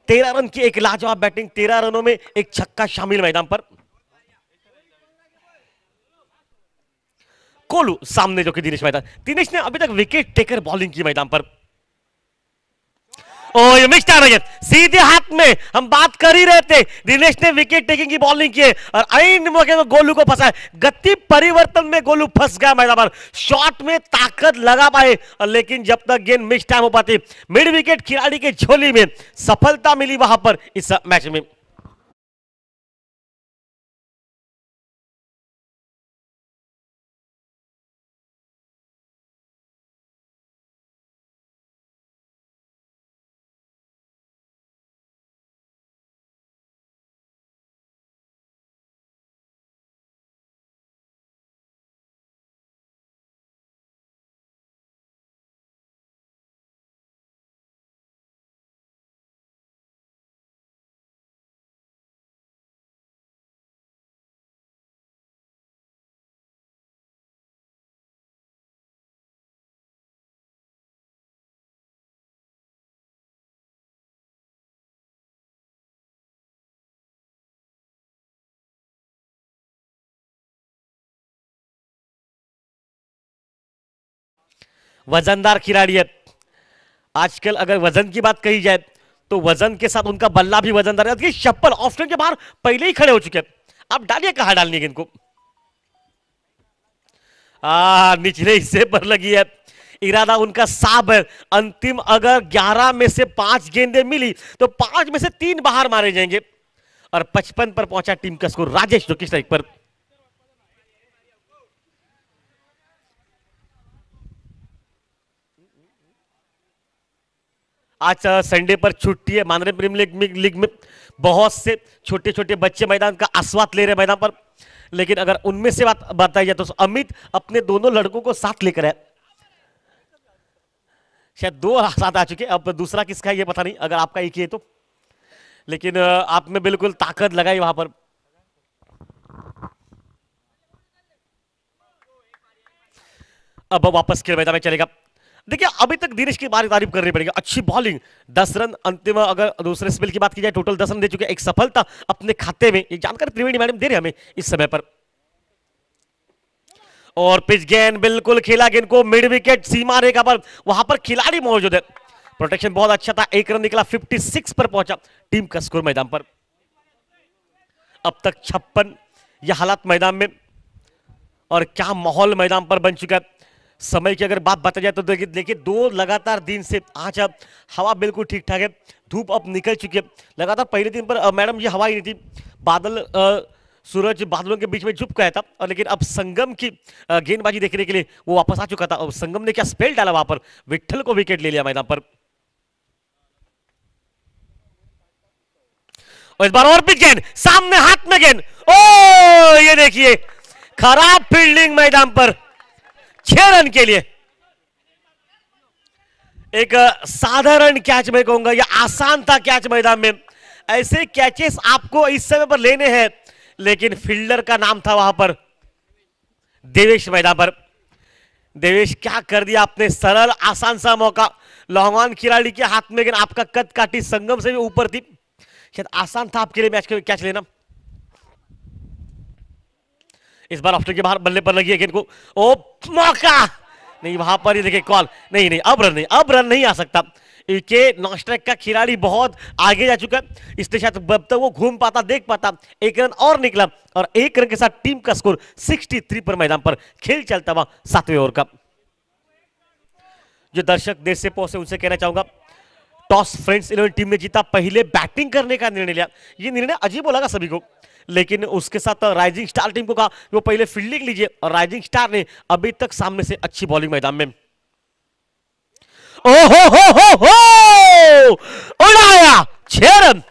13 रन की एक लाजवाब बैटिंग, 13 रनों में एक छक्का शामिल मैदान पर। कोलू सामने जो कि दिनेश मैदान, दिनेश ने अभी तक विकेट टेकर बॉलिंग की मैदान पर। ओ, ये मिक्स टाइम है, सीधे हाथ में हम बात कर ही रहे थे। दिनेश ने विकेट टेकिंग की बॉलिंग की और ऐन मौके में गोलू को फंसा। गति परिवर्तन में गोलू फंस गया मैदान पर, शॉट में ताकत लगा पाए, लेकिन जब तक गेंद मिक्स टाइम हो पाती, मिड विकेट खिलाड़ी के झोली में सफलता मिली वहां पर इस मैच में। वजनदार खिलाड़ी है। आजकल अगर वजन की बात कही जाए तो वजन के साथ उनका बल्ला भी वजनदार है। शप्पल ऑफ स्टंप के बाहर पहले ही खड़े हो चुके हैं, अब डालिए कहां डालनी है इनको। निचले हिस्से पर लगी है, इरादा उनका साफ है। अंतिम अगर 11 में से 5 गेंदें मिली तो 5 में से 3 बाहर मारे जाएंगे। और 55 पर पहुंचा टीम का स्कोर। राजेश जो कि स्ट्राइक पर। आज संडे पर छुट्टी है, माननीय प्रीमियर लीग में बहुत से छोटे छोटे बच्चे मैदान का आस्वाद ले रहे मैदान पर। लेकिन अगर उनमें से बात बताई जाए तो अमित अपने दोनों लड़कों को साथ लेकर है। शायद 2 साथ आ चुके, अब दूसरा किसका है ये पता नहीं, अगर आपका एक ही है तो। लेकिन आप में बिल्कुल ताकत लगाई वहां पर। अब वापस खेल मैदान में चलेगा। देखिए अभी तक दिनेश की बारी तारीफ करनी पड़ेगी, अच्छी बॉलिंग, 10 रन अंतिम, अगर दूसरे स्पेल की बात की जाए टोटल 10 रन दे चुके, एक सफलता अपने खाते में, ये जानकारी त्रिवेणी मैडम दे रहे हमें इस समय पर। और पिच गेंद बिल्कुल खेला, गेंद को मिड विकेट सीमा रेखा पर, वहां पर खिलाड़ी मौजूद है, प्रोटेक्शन बहुत अच्छा था, एक रन निकला, 56 पर पहुंचा टीम का स्कोर मैदान पर। अब तक 56 यह हालात मैदान में, और क्या माहौल मैदान पर बन चुका है। समय की अगर बात बताई जाए तो देखिए 2 लगातार दिन से आज अब हवा बिल्कुल ठीक ठाक है, धूप अब निकल चुकी है। लगातार पहले दिन पर मैडम ये हवा ही नहीं थी, बादल सूरज बादलों के बीच में झुक गया था, और लेकिन अब संगम की गेंदबाजी देखने के लिए वो वापस आ चुका था। और संगम ने क्या स्पेल डाला वहां पर, विट्ठल को विकेट ले लिया मैदान पर। और इस बार और पिच गेंद, सामने हाथ में गेंद, ओ ये देखिए खराब फील्डिंग मैदान पर, 6 रन के लिए। एक साधारण कैच मैं कहूंगा, या आसान था कैच मैदान में। ऐसे कैचेस आपको इस समय पर लेने हैं, लेकिन फील्डर का नाम था वहां पर देवेश मैदान पर। देवेश क्या कर दिया आपने, सरल आसान सा मौका, लॉन्ग खिलाड़ी के हाथ में गेंद, आपका कद काटी संगम से भी ऊपर थी, शायद आसान था आपके लिए मैच के कैच लेना। इस बार ऑप्शन के बाहर बल्ले पर लगी है गेंद को, ओ मौका नहीं, वहां पर ही देखिए कॉल, नहीं नहीं अब रन नहीं आ सकता, के नॉन स्ट्राइक का खिलाड़ी बहुत आगे जा चुका है, इसलिए शायद जब तक वो घूम पाता देख पाता, 1 रन और निकला, और 1 रन के साथ टीम का स्कोर 63 पर मैदान पर खेल चलता हुआ 7वें ओवर का। जो दर्शक देश से पहुंचे उनसे कहना चाहूंगा, टॉस फ्रेंड्स 11 टीम ने जीता, पहले बैटिंग करने का निर्णय लिया। ये निर्णय अजीब लगा सभी को, लेकिन उसके साथ राइजिंग स्टार टीम को कहा वो पहले फील्डिंग लीजिए, और राइजिंग स्टार ने अभी तक सामने से अच्छी बॉलिंग मैदान में। ओहो हो उड़ाया, 6 रन।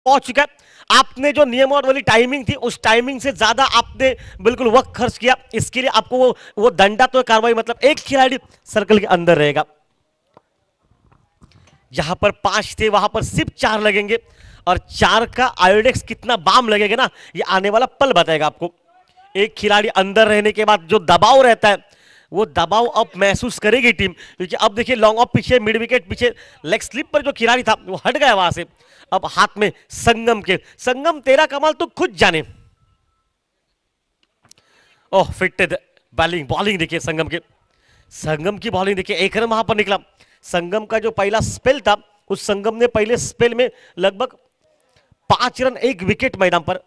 पहुंच चुका है। आपने जो नियमावली वाली टाइमिंग थी, उस टाइमिंग से ज्यादा आपने बिल्कुल वक्त खर्च किया, इसके लिए आपको वो दंडा तो कार्रवाई, मतलब एक खिलाड़ी सर्कल के अंदर रहेगा। जहां पर 5 थे वहां पर सिर्फ 4 लगेंगे, और 4 का आयोडेक्स कितना बाम लगेगा ना, ये आने वाला पल बताएगा आपको। एक खिलाड़ी अंदर रहने के बाद जो दबाव रहता है, वो दबाव अब महसूस करेगी टीम, क्योंकि अब देखिए लॉन्ग ऑफ पीछे, मिड विकेट पीछे, लेग स्लिप पर जो खिलाड़ी था वो हट गया वहां से। अब हाथ में संगम के, संगम तेरा कमाल तो खुद जाने। ओह फिट बॉलिंग देखिए संगम की बॉलिंग देखिए, 1 रन वहां पर निकला। संगम का जो पहला स्पेल था, उस संगम ने पहले स्पेल में लगभग 5 रन 1 विकेट मैदान पर,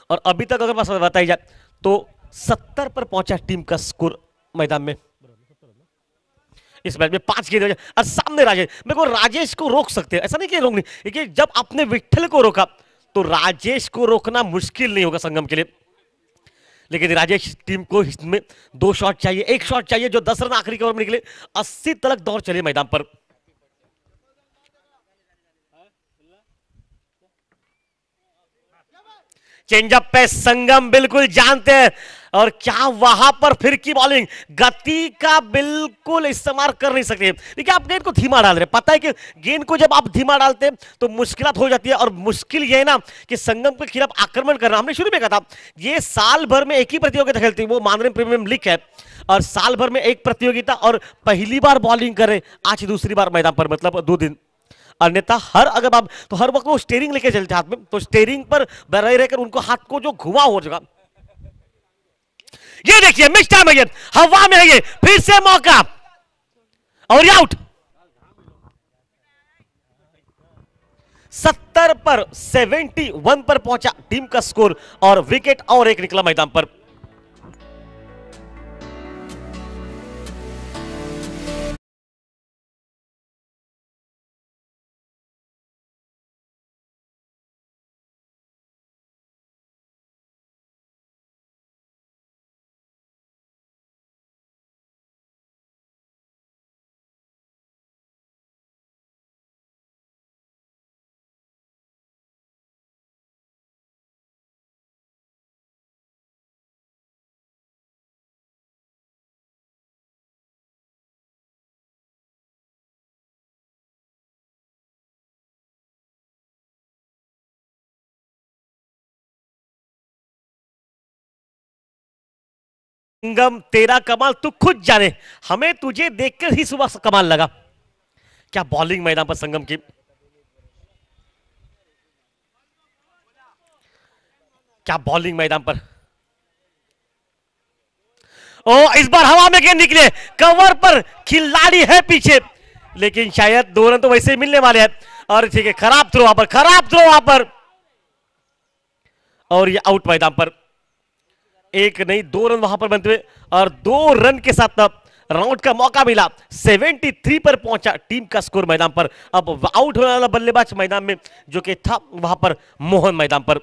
और अभी तक अगर बात बताई जाए तो 70 पर पहुंचा टीम का स्कोर मैदान में। इस मैच में 5 गेंद, और सामने राजेश को रोक सकते हैं, ऐसा नहीं कि रोक नहीं, देखिए जब आपने विट्ठल को रोका तो राजेश को रोकना मुश्किल नहीं होगा संगम के लिए। लेकिन राजेश टीम को इसमें 2 शॉट चाहिए, 1 शॉट चाहिए, जो 10 रन आखिरी के ओवर में निकले, 80 तक दौड़ चले मैदान पर। चेंजअप पे संगम बिल्कुल जानते हैं, और क्या वहां पर फिर की बॉलिंग, गति का बिल्कुल इस्तेमाल कर नहीं सकते। देखिए आप गेंद को धीमा डाल रहे, पता है कि गेंद को जब आप धीमा डालते हैं तो मुश्किल हो जाती है, और मुश्किल ये है ना कि संगम के खिलाफ आक्रमण करना। हमने शुरू में कहा था ये साल भर में एक ही प्रतियोगिता खेलती है, वो माननीय प्रीमियम लीग है, और साल भर में एक प्रतियोगिता, और पहली बार बॉलिंग कर रहे, आज दूसरी बार मैदान पर, मतलब 2 दिन। अन्यथा अगर आप तो हर वक्त वो स्टीयरिंग लेके चलते हाथ में, तो स्टीयरिंग पर बरए रहकर उनको हाथ को जो घुमा हो जाएगा। ये देखिए मिस टाइम है, ये हवा में है, ये फिर से मौका, और आउट। 70 पर 71 पर पहुंचा टीम का स्कोर, और विकेट और 1 निकला मैदान पर। संगम तेरा कमाल तू खुद जाने, हमें तुझे देखकर ही सुबह कमाल लगा। क्या बॉलिंग मैदान पर संगम की, क्या बॉलिंग मैदान पर। ओ इस बार हवा में गेंद निकले, कवर पर खिलाड़ी है पीछे, लेकिन शायद 2 रन तो वैसे ही मिलने वाले हैं। और ठीक है, खराब थ्रो वहां पर, खराब थ्रो वहां पर, और ये आउट मैदान पर। एक नहीं 2 रन वहां पर बनते हुए, और 2 रन के साथ अब राउंड का मौका मिला। 73 पर पहुंचा टीम का स्कोर मैदान पर। अब आउट होने वाला बल्लेबाज मैदान में जो कि था वहां पर मोहन मैदान पर।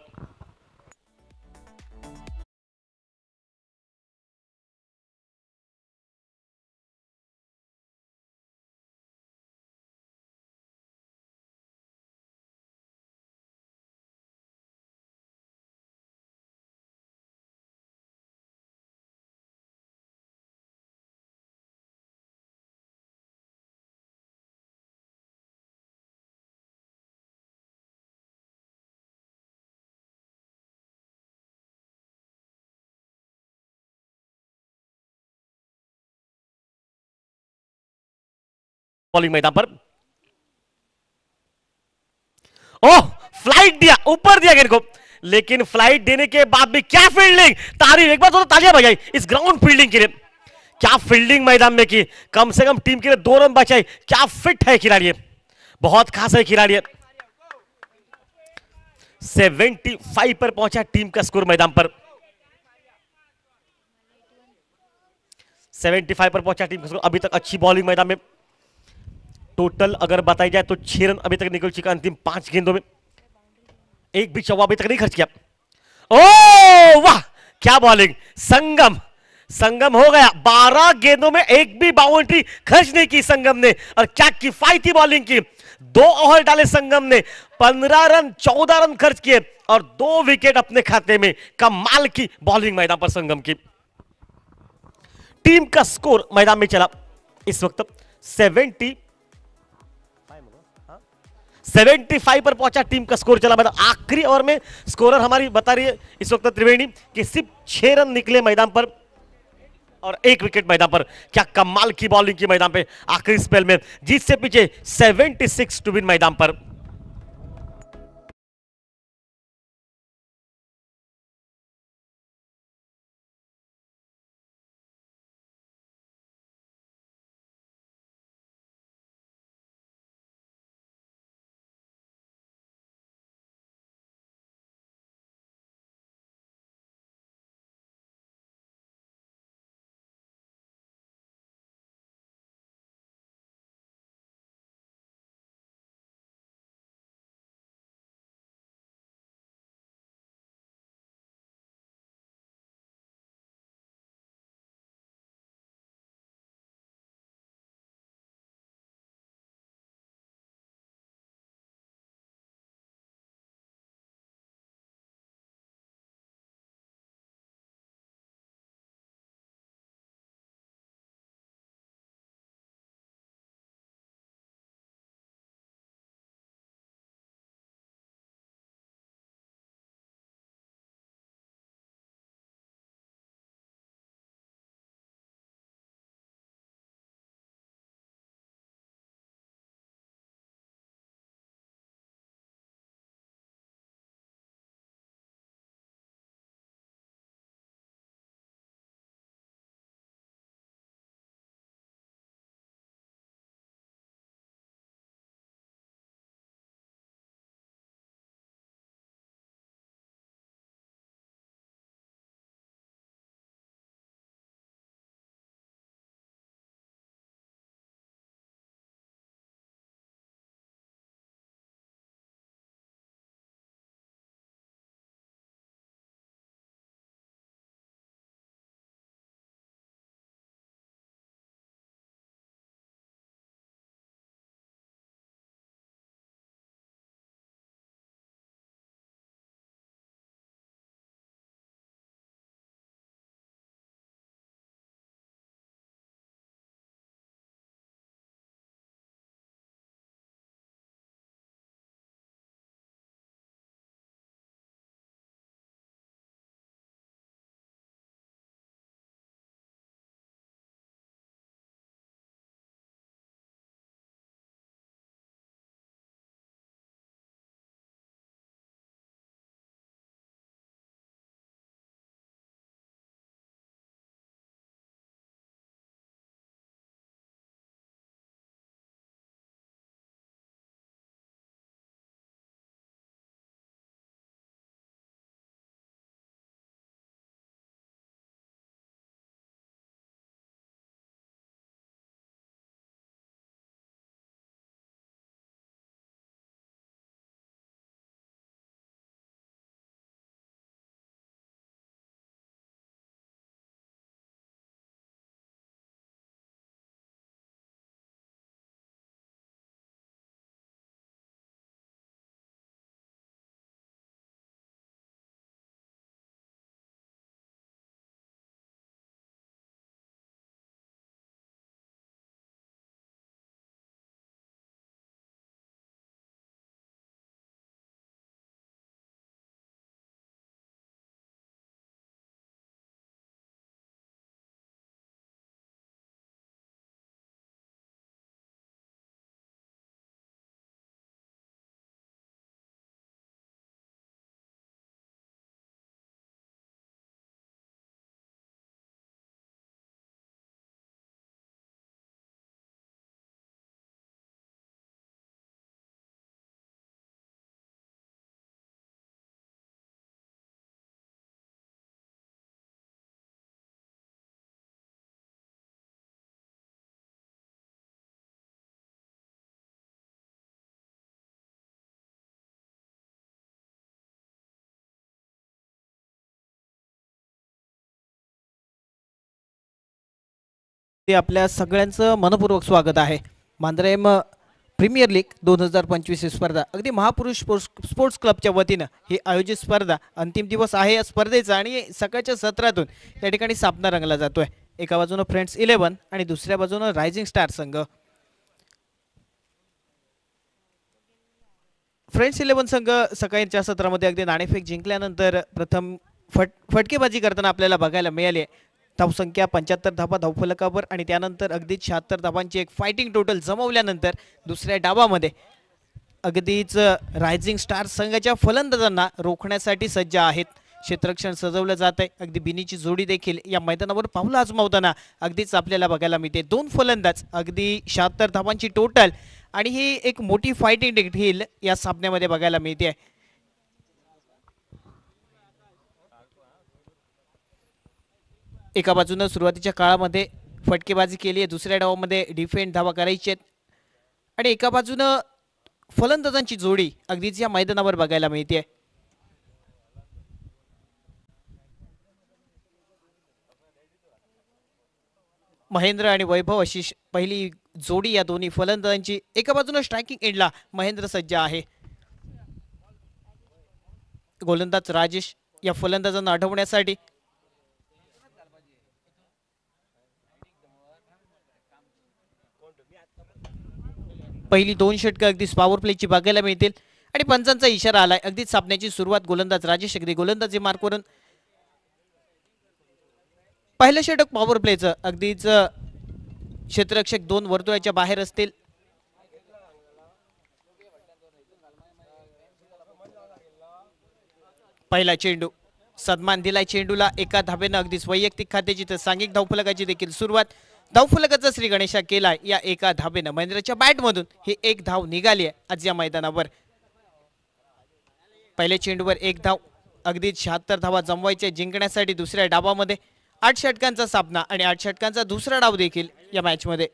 बॉलिंग मैदान पर, ओह फ्लाइट दिया, ऊपर दिया गेंद को, लेकिन फ्लाइट देने के बाद भी क्या फील्डिंग, तारीफ, एक बार तो तालियां बजाई इस ग्राउंड फील्डिंग के लिए। क्या फील्डिंग मैदान में की, कम से कम टीम के लिए 2 रन बचाए। क्या फिट है खिलाड़ी, बहुत खास है खिलाड़ी। 75 पर पहुंचा टीम का स्कोर मैदान पर। 75 पर पहुंचा टीम का स्कोर। अभी तक अच्छी बॉलिंग मैदान में, टोटल अगर बताई जाए तो 6 रन अभी तक निकल चुका अंतिम 5 गेंदों में। एक भी चौवा अभी तक नहीं खर्च किया। ओ वाह, क्या बॉलिंग, संगम, संगम हो गया। 12 गेंदों में एक भी बाउंड्री खर्च नहीं की संगम ने, और क्या किफायती बॉलिंग की। 2 ओवर डाले संगम ने, 15 रन 14 रन खर्च किए, और 2 विकेट अपने खाते में। कमाल की बॉलिंग मैदान पर संगम की। टीम का स्कोर मैदान में चला इस वक्त 75 पर पहुंचा टीम का स्कोर चला मैदान। आखिरी ओवर में स्कोरर हमारी बता रही है इस वक्त त्रिवेणी कि सिर्फ 6 रन निकले मैदान पर, और 1 विकेट मैदान पर। क्या कमाल की बॉलिंग की मैदान पे आखिरी स्पेल में, जीत से पीछे 76 टू विन मैदान पर।
ते आपल्या सगळ्यांचं मनपूर्वक स्वागत आहे. मांद्रेम प्रीमियर लीग 2025 ही स्पर्धा अगदी महापुरुष स्पोर्ट्स क्लबच्या वतीनं ही आयोजित स्पर्धा अंतिम दिवस आहे या स्पर्धेचा आणि सकाळच्या सत्रातून या ठिकाणी सामना रंगला जातोय. एका बाजूनं फ्रेंड्स 11 आणि दुसऱ्या बाजूनं रायझिंग स्टार संघ. फ्रेंड्स 11 संघ सकाळच्या सत्रामध्ये अगदी नाणेफेक जिंकल्यानंतर प्रथम फटकेबाजी करताना आपल्याला बघायला मिळाली. धावसंख्या 75 धावा धावफलकावर आणि त्यानंतर अगदीच 76 धावांची एक फायटिंग टोटल जमवल्यानंतर दुसऱ्या डावामध्ये अगदीच रायझिंग स्टार संघाच्या फलंदाजांना रोखण्यासाठी सज्ज आहेत. क्षेत्ररक्षण सजवलं जात आहे. अगदी बिनीची जोडी देखील या मैदानावर पावलं आजमावताना अगदीच आपल्याला बघायला मिळते. दोन फलंदाज अगदी 76 धावांची टोटल आणि ही एक मोठी फायटिंग देखील या सामन्यामध्ये बघायला मिळते. एका बाजूनं सुरुवातीच्या काळामध्ये फटकेबाजी केली आहे, दुसऱ्या डावामध्ये डिफेंड धावा करायची आहेत आणि एका बाजूनं फलंदाजांची जोडी अगदीच या मैदानावर बघायला मिळते. महेंद्र आणि वैभव अशी पहिली जोडी या दोन्ही फलंदाजांची. एका बाजूनं स्ट्रायकिंग एंडला महेंद्र सज्ज आहे. गोलंदाज राजेश या फलंदाजांना अडवण्यासाठी. पहिली दोन षटकं अगदीच पॉवर प्लेची बघायला मिळतील आणि पंचांचा इशारा आलाय. अगदीच सामन्याची सुरुवात गोलंदाज राजेश अगदी गोलंदाजी मार्कवरून पहिलं षटक पॉवर प्लेचं. अगदीच क्षेत्ररक्षक दोन वर्तुळाच्या बाहेर असतील. पहिला चेंडू सन्मान दिलाय चेंडूला एका धाब्यानं. अगदीच वैयक्तिक खात्याची तर सांघिक धावफलकाची देखील सुरुवात. धावफलकाचा श्री गणेशा केलाय या एका धाबेनं. महेंद्रच्या बॅटमधून ही एक धाव निघाली आहे आज या मैदानावर. पहिल्या चेंडूवर एक धाव. अगदीच 76 धावा जमवायच्या जिंकण्यासाठी दुसऱ्या डावामध्ये 8 षटकांचा सामना आणि 8 षटकांचा दुसरा डाव देखील या मॅचमध्ये.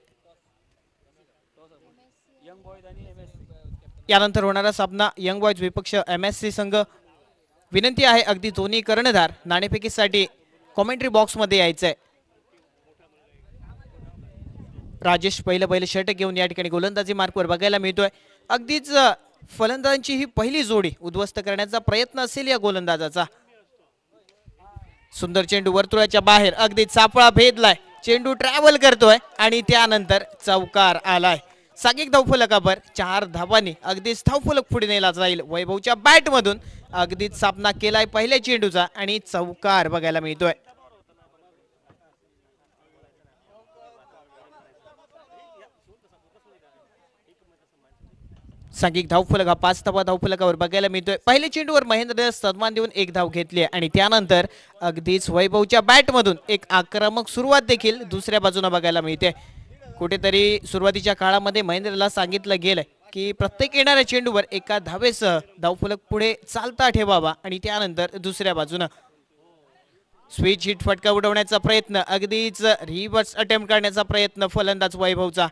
यानंतर होणारा सामना यंग बॉयज विपक्ष MSC संघ. विनंती आहे अगदी दोन्ही कर्णधार नाणेफेकीसाठी कॉमेंट्री बॉक्समध्ये यायचंय. राजेश पहिलं षटक घेऊन या ठिकाणी गोलंदाजी मार्कवर बघायला मिळतोय. अगदीच फलंदाजांची ही पहिली जोडी उद्ध्वस्त करण्याचा प्रयत्न असेल या गोलंदाजाचा. सुंदर चेंडू वर्तुळाच्या बाहेर. अगदी सापळा भेदलाय. चेंडू ट्रॅव्हल करतोय आणि त्यानंतर चौकार आलाय. सांघिक धावफलकावर 4 धावांनी अगदीच धावफलक पुढे नेला जाईल. वैभवच्या बॅटमधून अगदीच सामना केलाय पहिल्या चेंडूचा आणि चौकार बघायला मिळतोय. सांघिक धावफलक हा 5 धावा धावफलकावर बघायला मिळतोय. पहिल्या चेंडूवर महेंद्र सन्मान देऊन एक धाव घेतली आणि त्यानंतर अगदीच वैभवच्या बॅटमधून एक आक्रमक सुरुवात देखील दुसऱ्या बाजूने बघायला मिळते. कुठेतरी सुरुवातीच्या काळामध्ये महेंद्रला सांगितलं गेलंय की प्रत्येक येणाऱ्या चेंडूवर एका धावेसह धावफलक पुढे चालता ठेवावा आणि त्यानंतर दुसऱ्या बाजूने स्विच हिट फटका उडवण्याचा प्रयत्न. अगदीच रिव्हर्स अटेम्प्ट करण्याचा प्रयत्न फलंदाज वैभवचा.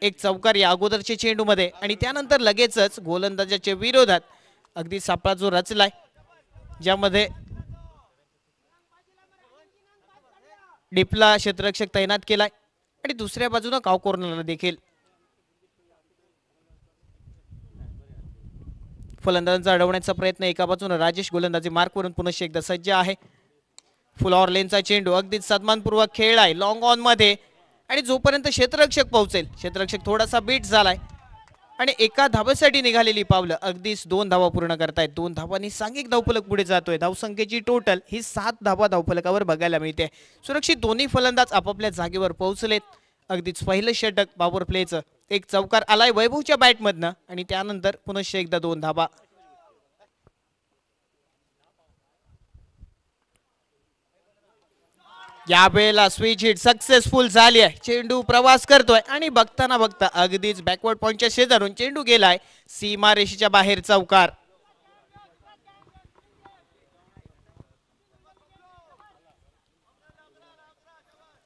एक चौकार या अगोदरच्या चेंडूमध्ये आणि त्यानंतर लगेचच गोलंदाजाच्या विरोधात अगदी सापळा जो रचलाय ज्यामध्ये डिपला क्षेत्ररक्षक तैनात केलाय आणि दुसऱ्या बाजूने काव कॉर्नरला देखील. फलंदाजांचा अडवण्याचा प्रयत्न. एका बाजूने राजेश गोलंदाजी मार्कवरून पुन्हा एकदा सज्ज आहे. फुल ऑर लेनचा चेंडू अगदीच सन्मानपूर्वक खेळलाय लॉंग ऑन मध्ये आणि जोपर्यंत क्षेत्ररक्षक पोहोचेल. क्षेत्ररक्षक थोडासा बीट झालाय आणि एका धावेसाठी निघालेली पावलं अगदीच 2 धावा पूर्ण करतायत. 2 धावांनी सांघिक धावफलक पुढे जातोय. धावसंख्येची टोटल ही 7 धावा धावफलकावर बघायला मिळते. सुरक्षित दोन्ही फलंदाज आपापल्या जागेवर पोहोचलेत. अगदीच पहिलं षटक पॉवर प्लेचं. एक चौकार आलाय वैभवच्या बॅटमधनं आणि त्यानंतर पुन्हा एकदा 2 धावा. यावेळेला स्विच हिट सक्सेसफुल झाली आहे. चेंडू प्रवास करतोय आणि बघताना बघता अगदीच बॅकवर्ड पॉइंटच्या शेजारून चेंडू गेलाय सीमा रेषेच्या बाहेर. चौकार.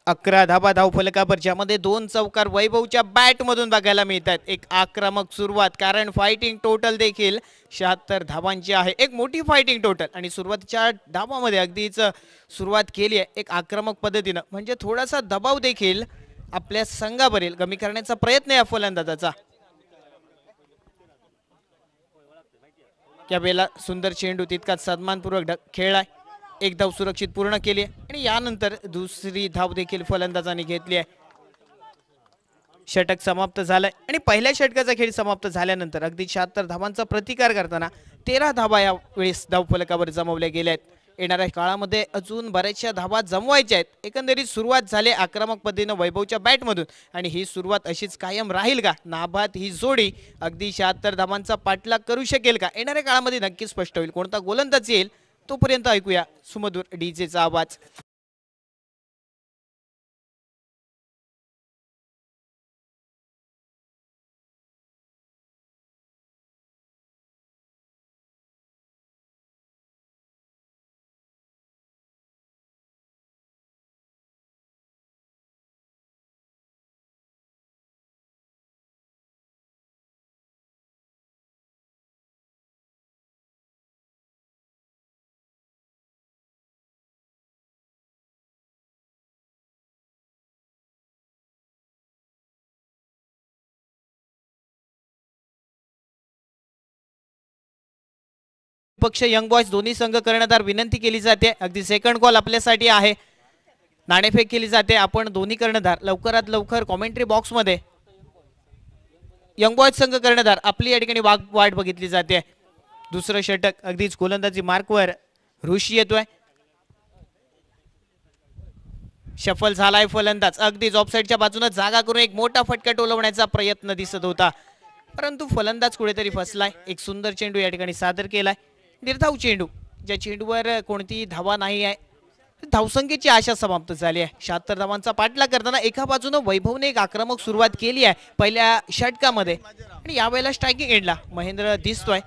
11 धावा धावफलकावर ज्यामध्ये 2 चौकार वैभवच्या बॅटमधून बघायला मिळतात. एक आक्रमक सुरुवात कारण फायटिंग टोटल देखील 76 धावांची आहे. एक मोठी फायटिंग टोटल आणि सुरुवातीच्या धावामध्ये अगदीच सुरुवात केली आहे एक आक्रमक पद्धतीने. म्हणजे थोडासा दबाव देखील आपल्या संघावरील कमी करण्याचा प्रयत्न या फलंदाजाचा. यावेळेला सुंदर चेंडू तितकाच सन्मानपूर्वक खेळलाय. एक धाव सुरक्षित पूर्ण केली आणि यानंतर दुसरी धाव देखील फलंदाजाने घेतली आहे. षटक समाप्त झालंय आणि पहिल्या षटकाचा खेळ समाप्त झाल्यानंतर अगदी 76 धावांचा प्रतिकार करताना 13 धावा या वेळेस धावफलकावर जमवल्या गेल्या आहेत. येणाऱ्या काळामध्ये अजून बऱ्याचशा धावा जमवायच्या आहेत. एकंदरीत सुरुवात झाली आक्रमक पद्धतीनं वैभवच्या बॅटमधून आणि ही सुरुवात अशीच कायम राहील का? नाबाद ही जोडी अगदी 76 धावांचा पाठलाग करू शकेल का? येणाऱ्या काळामध्ये नक्कीच स्पष्ट होईल. कोणता गोलंदाज येईल तोपर्यंत ऐकूया सुमधुर डीजेचा आवाज. पक्ष यंग बॉयज दोन्ही संघ कर्णधार विनंती केली जाते. अगदी सेकंड कॉल आपल्यासाठी आहे. नाणेफेक केली जाते. आपण दोन्ही कर्णधार लवकरात लवकर कॉमेंट्री बॉक्स मध्ये यंग बॉयज संघ कर्णधार आपली या ठिकाणी वाट बघितली जाते. दुसरं षटक अगदीच गोलंदाजी मार्कवर ऋषी येतोय. शफल झालाय फलंदाज. अगदीच ऑफसाईडच्या बाजूने जागा करून एक मोठा फटका टोलवण्याचा प्रयत्न दिसत होता परंतु फलंदाज कुठेतरी फसलाय. एक सुंदर चेंडू या ठिकाणी सादर केलाय. निर्धाव चेंडू ज्या चेंडूवर कोणतीही धावा नाही आहे. धावसंख्येची आशा समाप्त झाली आहे. 76 धावांचा पाठलाग करताना एका बाजूने वैभवने एक आक्रमक सुरुवात केली आहे पहिल्या षटकामध्ये आणि यावेळेला स्ट्रायकिंग एंडला महेंद्र दिसतोय.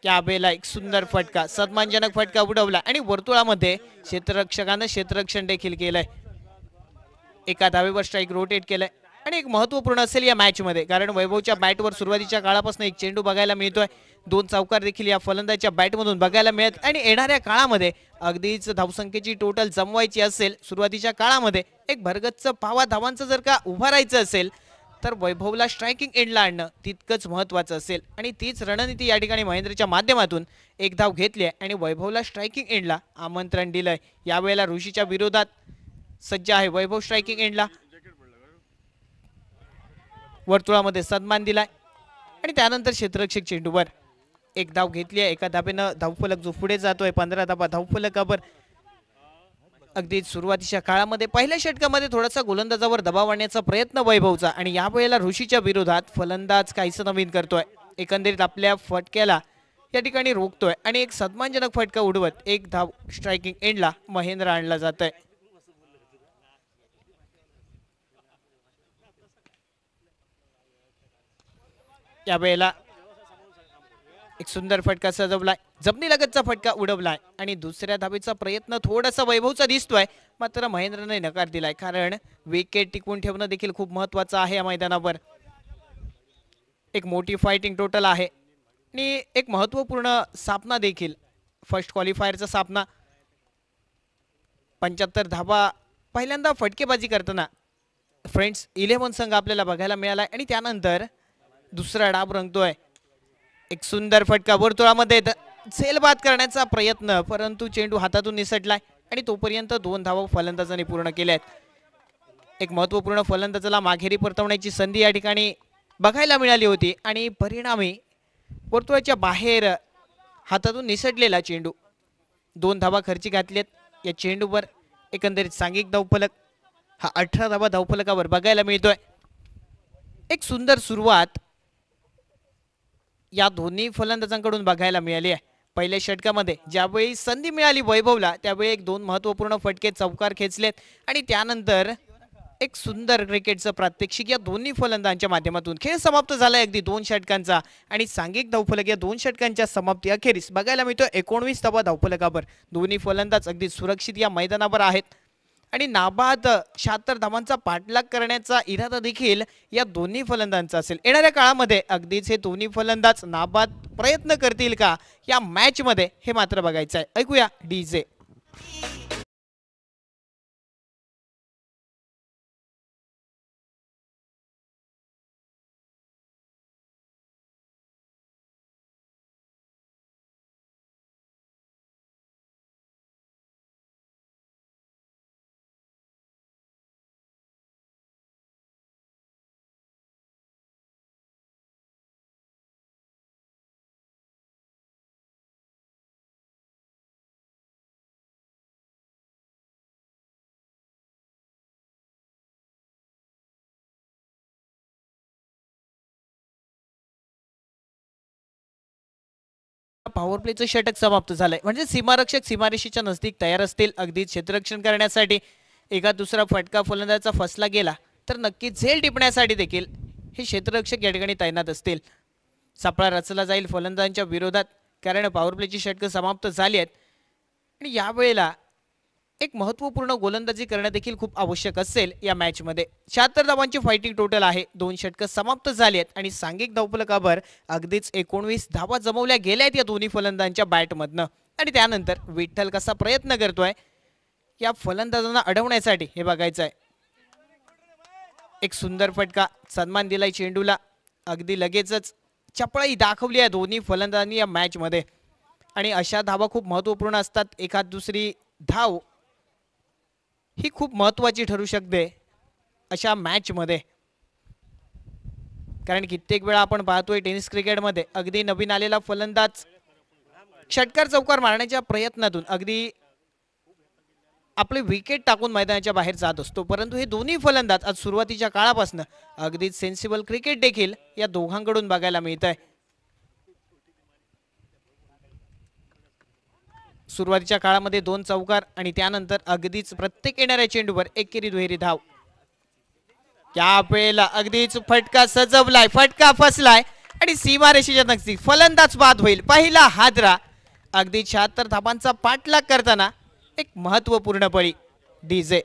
यावेळेला एक सुंदर फटका सन्मानजनक फटका उडवला आणि वर्तुळामध्ये क्षेत्ररक्षकाने क्षेत्ररक्षण देखील केलंय. एका धावेवर स्ट्राइक रोटेट केलंय आणि एक महत्वपूर्ण असेल या मॅच मध्ये कारण वैभवच्या बॅटवर सुरुवातीच्या काळापासून एक चेंडू बघायला मिळतोय. 2 चौकार देखील या फलंदाजाच्या बॅटमधून बघायला मिळत आणि येणाऱ्या काळामध्ये अगदीच धावसंख्येची टोटल जमवायची असेल सुरुवातीच्या काळामध्ये एक भरगच्च पावा धावांचं जर का उभारायचं असेल तर वैभवला स्ट्रायकिंग एंडला आणणं तितकंच महत्वाचं असेल आणि तीच रणनीती या ठिकाणी महेंद्रच्या माध्यमातून एक धाव घेतली आहे आणि वैभवला स्ट्रायकिंग एंडला आमंत्रण दिलंय. यावेळेला ऋषीच्या विरोधात सज्ज आहे वैभव. स्ट्रायकिंग एंडला वर्तुळामध्ये सन्मान दिलाय आणि त्यानंतर क्षेत्ररक्षक चेंडूवर एक धाव घेतली आहे. एका धावेनं धावफलक जो पुढे जातोय 15 धावा धावफलकावर. अगदी सुरुवातीच्या काळामध्ये पहिल्या षटकामध्ये थोडासा गोलंदाजावर दबाव आणण्याचा प्रयत्न वैभवचा आणि यावेळेला ऋषीच्या विरोधात फलंदाज काहीसं नवीन करतोय. एकंदरीत आपल्या फटक्याला या ठिकाणी रोखतोय आणि एक सन्मानजनक फटका उडवत एक धाव स्ट्रायकिंग एंडला महेंद्र आणला जातोय. यावेळेला एक सुंदर फटका सजवलाय. जमिनीलगतचा फटका उडवलाय आणि दुसऱ्या धावेचा प्रयत्न थोडासा वैभवचा दिसतोय मात्र महेंद्रने नकार दिलाय कारण विकेट टिकवून ठेवणं देखील खूप महत्वाचं आहे या मैदानावर. एक मोठी फायटिंग टोटल आहे आणि एक महत्वपूर्ण सामना देखील फर्स्ट क्वालिफायरचा सामना. 75 धावा पहिल्यांदा फटकेबाजी करताना फ्रेंड्स 11 संघ आपल्याला बघायला मिळालाय आणि त्यानंतर दुसरा डाब रंगतोय. एक सुंदर फटका वर्तुळामध्ये झेलबाद करण्याचा प्रयत्न परंतु चेंडू हातातून निसटलाय आणि तोपर्यंत 2 धावा फलंदाजांनी पूर्ण केल्या आहेत. एक महत्वपूर्ण फलंदाजाला माघेरी परतवण्याची संधी या ठिकाणी बघायला मिळाली होती आणि परिणामी वर्तुळाच्या बाहेर हातातून निसटलेला चेंडू 2 धावा खर्ची घातलेत या चेंडूवर. एकंदरीत सांघिक धावफलक हा 18 धावा धावफलकावर बघायला मिळतोय. एक सुंदर सुरुवात या दोन्ही फलंदाजांकडून बघायला मिळाली आहे. पहिल्या षटकामध्ये ज्यावेळी संधी मिळाली वैभवला त्यावेळी एक 2 महत्वपूर्ण फटके चौकार खेचलेत आणि त्यानंतर एक सुंदर क्रिकेटचं प्रात्यक्षिक या दोन्ही फलंदाजांच्या माध्यमातून. खेळ समाप्त झालाय अगदी 2 षटकांचा आणि सांघिक धावफलक या 2 षटकांच्या समाप्ती अखेरीस बघायला मिळतोय 19 धावा धावफलकावर. दोन्ही फलंदाज अगदी सुरक्षित या मैदानावर आहेत आणि नाबाद 76 धावांचा पाठलाग करण्याचा इरादा देखील या दोन्ही फलंदाजांचा असेल. येणाऱ्या काळामध्ये अगदीच हे दोन्ही फलंदाज नाबाद प्रयत्न करतील का या मॅच मध्ये हे मात्र बघायचं आहे. ऐकूया डीजे. पॉवर प्लेचं षटक समाप्त झालंय. म्हणजे सीमारक्षक सीमारेषेच्या नजदीक तयार असतील अगदी क्षेत्ररक्षण करण्यासाठी. एका दुसरा फटका फलंदाजाचा फसला गेला तर नक्की झेल टिपण्यासाठी देखील हे क्षेत्ररक्षक या ठिकाणी तैनात असतील. सापळा रचला जाईल फलंदाजांच्या विरोधात, कारण पॉवर प्लेची षटकं समाप्त झाली आहेत आणि यावेळेला एक महत्त्वपूर्ण गोलंदाजी करणं देखील खूप आवश्यक असेल या मॅचमध्ये. 76 धावांची फायटिंग टोटल आहे. 2 षटकं समाप्त झाली आहेत आणि सांघिक धावफलकावर अगदीच 19 धावा जमवल्या गेल्या आहेत या दोन्ही फलंदाजांच्या बॅटमधनं. आणि त्यानंतर विठ्ठल कसा प्रयत्न करतोय या फलंदाजांना अडवण्यासाठी हे बघायचं आहे. एक सुंदर फटका, सन्मान दिलाय चेंडूला. अगदी लगेचच चपळाई दाखवली आहे दोन्ही फलंदाजांनी या मॅचमध्ये आणि अशा धावा खूप महत्त्वपूर्ण असतात. एखाद दुसरी धाव ही खूप महत्त्वाची ठरू शकते अशा मॅचमध्ये, कारण कित्येक वेळा आपण पाहतोय टेनिस क्रिकेटमध्ये अगदी नवीन आलेला फलंदाज षटकार चौकार मारण्याच्या प्रयत्नातून अगदी आपले विकेट टाकून मैदानाच्या बाहेर जात असतो. परंतु हे दोन्ही फलंदाज आज सुरुवातीच्या काळापासून अगदीच सेन्सिबल क्रिकेट देखील या दोघांकडून बघायला मिळत आहे. सुरुवातीच्या काळामध्ये 2 चौकार आणि त्यानंतर अगदीच प्रत्येक येणाऱ्या चेंडूवर एकेरी दुहेरी धाव. या वेळेला अगदीच फटका सजवलाय, फटका फसलाय आणि सीमारेषेच्या नजदीक फलंदाज बाद होईल. पहिला हादरा. अगदी 76 धाबांचा पाठलाग करताना एक महत्त्वपूर्ण बळी. डीजे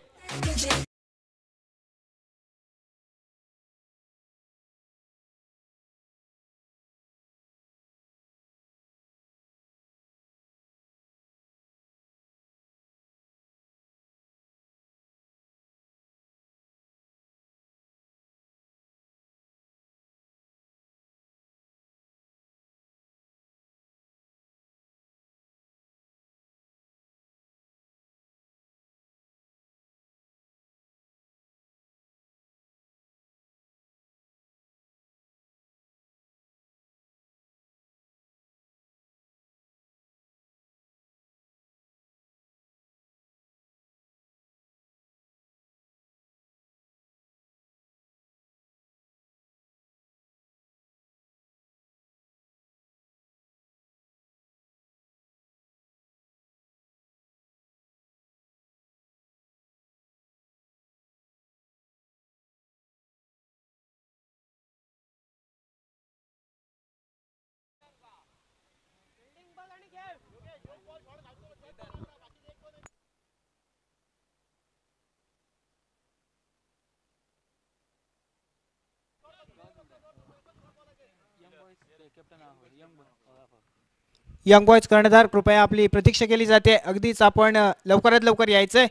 यंग बॉयज कर्णधार कृपया आपली प्रतीक्षा केली जाते. अगदीच आपण लवकरात लवकर यायचंय.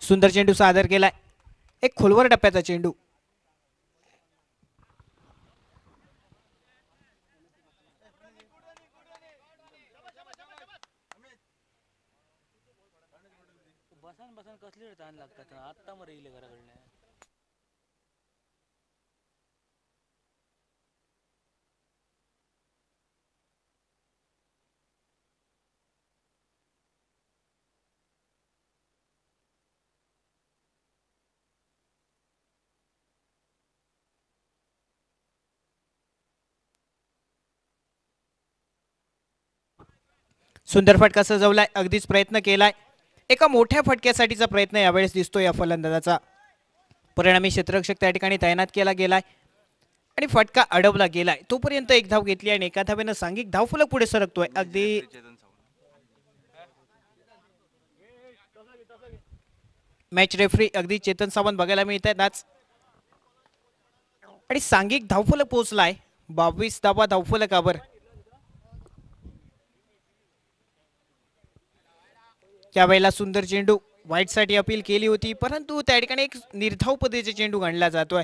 सुंदर चेंडू सादर केलाय. एक खोलवर टप्प्याचा चेंडू.
बसन बसन कसली ताण लागतात आत्ता मग येईल घराकडे.
सुंदर फटका सजवलाय. अगदीच प्रयत्न केलाय. एका मोठ्या फटक्यासाठीचा प्रयत्न यावेळेस दिसतो या फलंदाजाचा. परिणामी क्षेत्ररक्षक त्या ठिकाणी तैनात केला गेलाय आणि फटका अडवला गेलाय. तोपर्यंत एक धाव घेतली आणि एका धावेनं सांघिक धावफलक पुढे सरकतोय. अगदी मॅच रेफरी अगदी चेतन सावंत बघायला मिळत आहेत आज आणि सांघिक धावफलक पोहोचलाय 22 धावा धावफलकावर. त्यावेळेला सुंदर चेंडू व्हाईट साठी अपील केली होती, परंतु त्या ठिकाणी एक निर्धाव पद्धतीचा चेंडू गणला जातोय.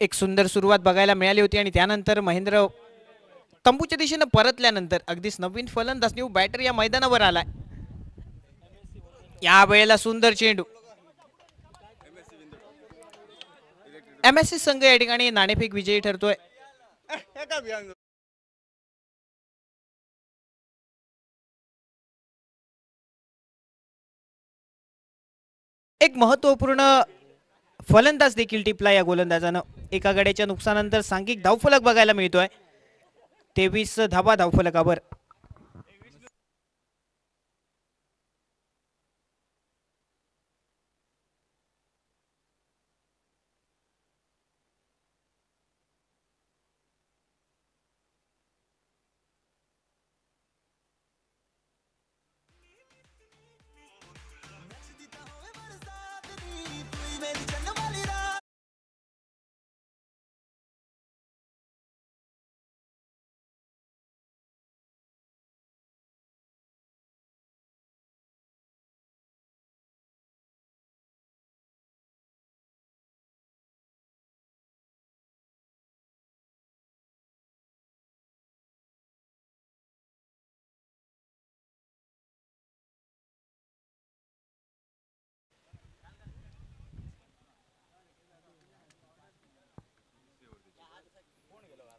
एक सुंदर सुरुवात बघायला मिळाली होती आणि त्यानंतर महेंद्र तंबूच्या दिशेने परतल्यानंतर अगदीच नवीन फलंदाज न्यू बॅटर या मैदानावर आलाय. या वेळेला सुंदर चेंडू. MSC संघ या ठिकाणी नाणेफेक विजयी ठरतोय. एक महत्वपूर्ण फलंदाज देखील टिपला या गोलंदाजानं. एका गड्याच्या नुकसानानंतर सांघिक धावफलक बघायला मिळतोय. 23 धावा धावफलकावर.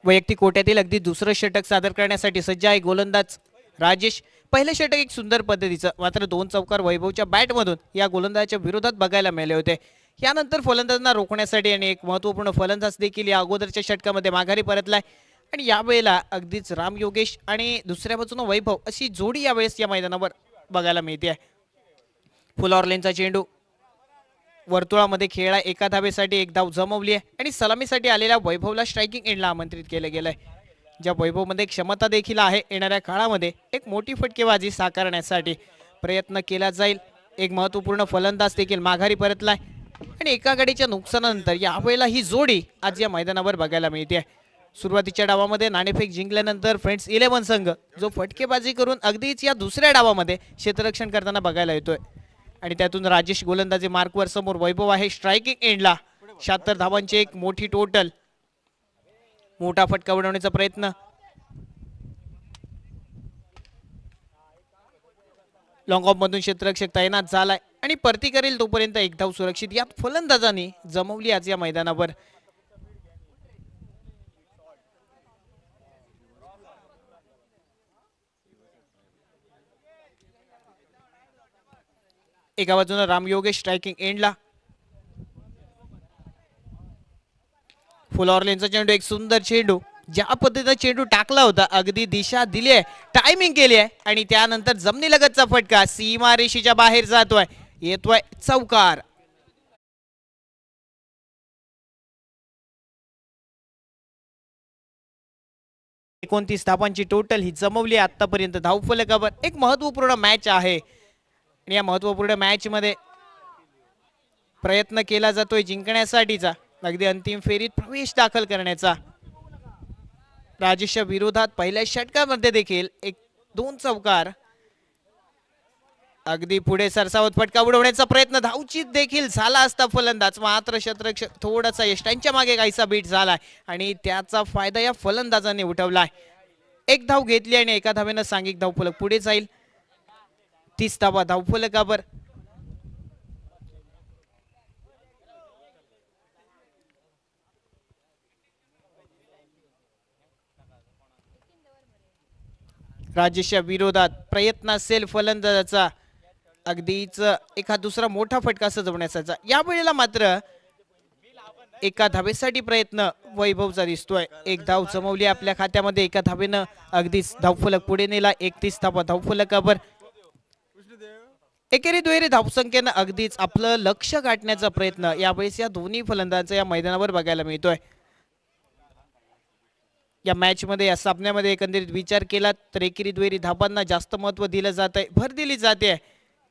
वैयक्तिक कोट्यातील अगदी दुसरं षटक सादर करण्यासाठी सज्ज आहे गोलंदाज राजेश. पहिलं षटक एक सुंदर पद्धतीचं, मात्र 2 चौकार वैभवच्या बॅटमधून या गोलंदाजाच्या विरोधात बघायला मिळाले होते. यानंतर फलंदाजांना रोखण्यासाठी आणि एक महत्त्वपूर्ण फलंदाज देखील या अगोदरच्या षटकामध्ये माघारी परतलाय. आणि यावेळेला अगदीच राम योगेश आणि दुसऱ्या बाजूने वैभव अशी जोडी यावेळेस या मैदानावर बघायला मिळते. फुल ऑर्लेनचा चेंडू वर्तुळामध्ये खेळला, एका धावेसाठी एक धाव जमवली आहे आणि सलामीसाठी आलेल्या वैभवला स्ट्रायकिंग एंडला आमंत्रित केलं गेलंय. ज्या वैभवमध्ये क्षमता देखील आहे, येणाऱ्या काळामध्ये एक मोठी फटकेबाजी साकारण्यासाठी प्रयत्न केला जाईल. एक महत्त्वपूर्ण फलंदाज देखील माघारी परतलाय आणि एका गडीच्या नुकसानानंतर यावेळेला ही जोडी आज या मैदानावर बघायला मिळते. सुरुवातीच्या डावामध्ये नाणेफेक जिंकल्यानंतर फ्रेंड्स 11 संघ जो फटकेबाजी करून अगदीच या दुसऱ्या डावामध्ये क्षेत्ररक्षण करताना बघायला येतोय. आणि त्यातून राजेश गोलंदाजी मार्कवर, समोर वैभव आहे स्ट्रायकिंग एंडला. 76 धावांची एक मोठी टोटल. मोठा फटका उडवण्याचा प्रयत्न. लॉंग ऑफ मधून क्षेत्ररक्षक तैनात झालाय आणि परती करेल तोपर्यंत एक धाव सुरक्षित यात फलंदाजांनी जमवली आज या मैदानावर. एका बाजूने राम योगेश स्ट्रायकिंग एंडला. फुल ऑर्लेनचा चेंडू, एक सुंदर चेंडू. ज्या पद्धतीने चेंडू टाकला होता अगदी दिशा दिली आहे, टायमिंग केली आहे आणि त्यानंतर जमिनीलगतचा फटका सीमारेषेच्या बाहेर जातोय, येतोय चौकार. एकोणतीस धावांची टोटल ही जमवली आतापर्यंत धावफलकावर. एक महत्वपूर्ण मॅच आहे आणि या महत्वपूर्ण मॅच मध्ये प्रयत्न केला जातोय जिंकण्यासाठीचा, अगदी अंतिम फेरीत प्रवेश दाखल करण्याचा. राजेशच्या विरोधात पहिल्या षटकामध्ये देखील एक 2 चौकार. अगदी पुढे सरसावत फटका उडवण्याचा प्रयत्न, धावचीत देखील झाला असता फलंदाज, मात्र क्षेत्ररक्षक थोडासा यष्टांच्या मागे काहीसा बीट झालाय आणि त्याचा फायदा या फलंदाजाने उठवलाय. एक धाव घेतली आणि एका धावेनं सांघिक धावफलक पुढे जाईल. 30 धावा धावफलकावर. राजेशच्या विरोधात प्रयत्न असेल फलंदाजाचा अगदीच एखाद दुसरा मोठा फटका सजवण्याचा. यावेळेला मात्र एका धावेसाठी प्रयत्न वैभवचा दिसतोय. एक धाव जमवली आपल्या खात्यामध्ये, एका धावेनं अगदीच धावफलक पुढे नेला. 31 धावा धावफलकावर. एकेरी दुहेरी धावसंख्येनं अगदीच आपलं लक्ष गाठण्याचा प्रयत्न यावेळेस या दोन्ही फलंदाजांचा या मैदानावर बघायला मिळतोय. या मॅच मध्ये, या सामन्यामध्ये एकंदरीत विचार केला तर एकेरी दुहेरी धावांना जास्त महत्व दिलं जात आहे, भर दिली जाते.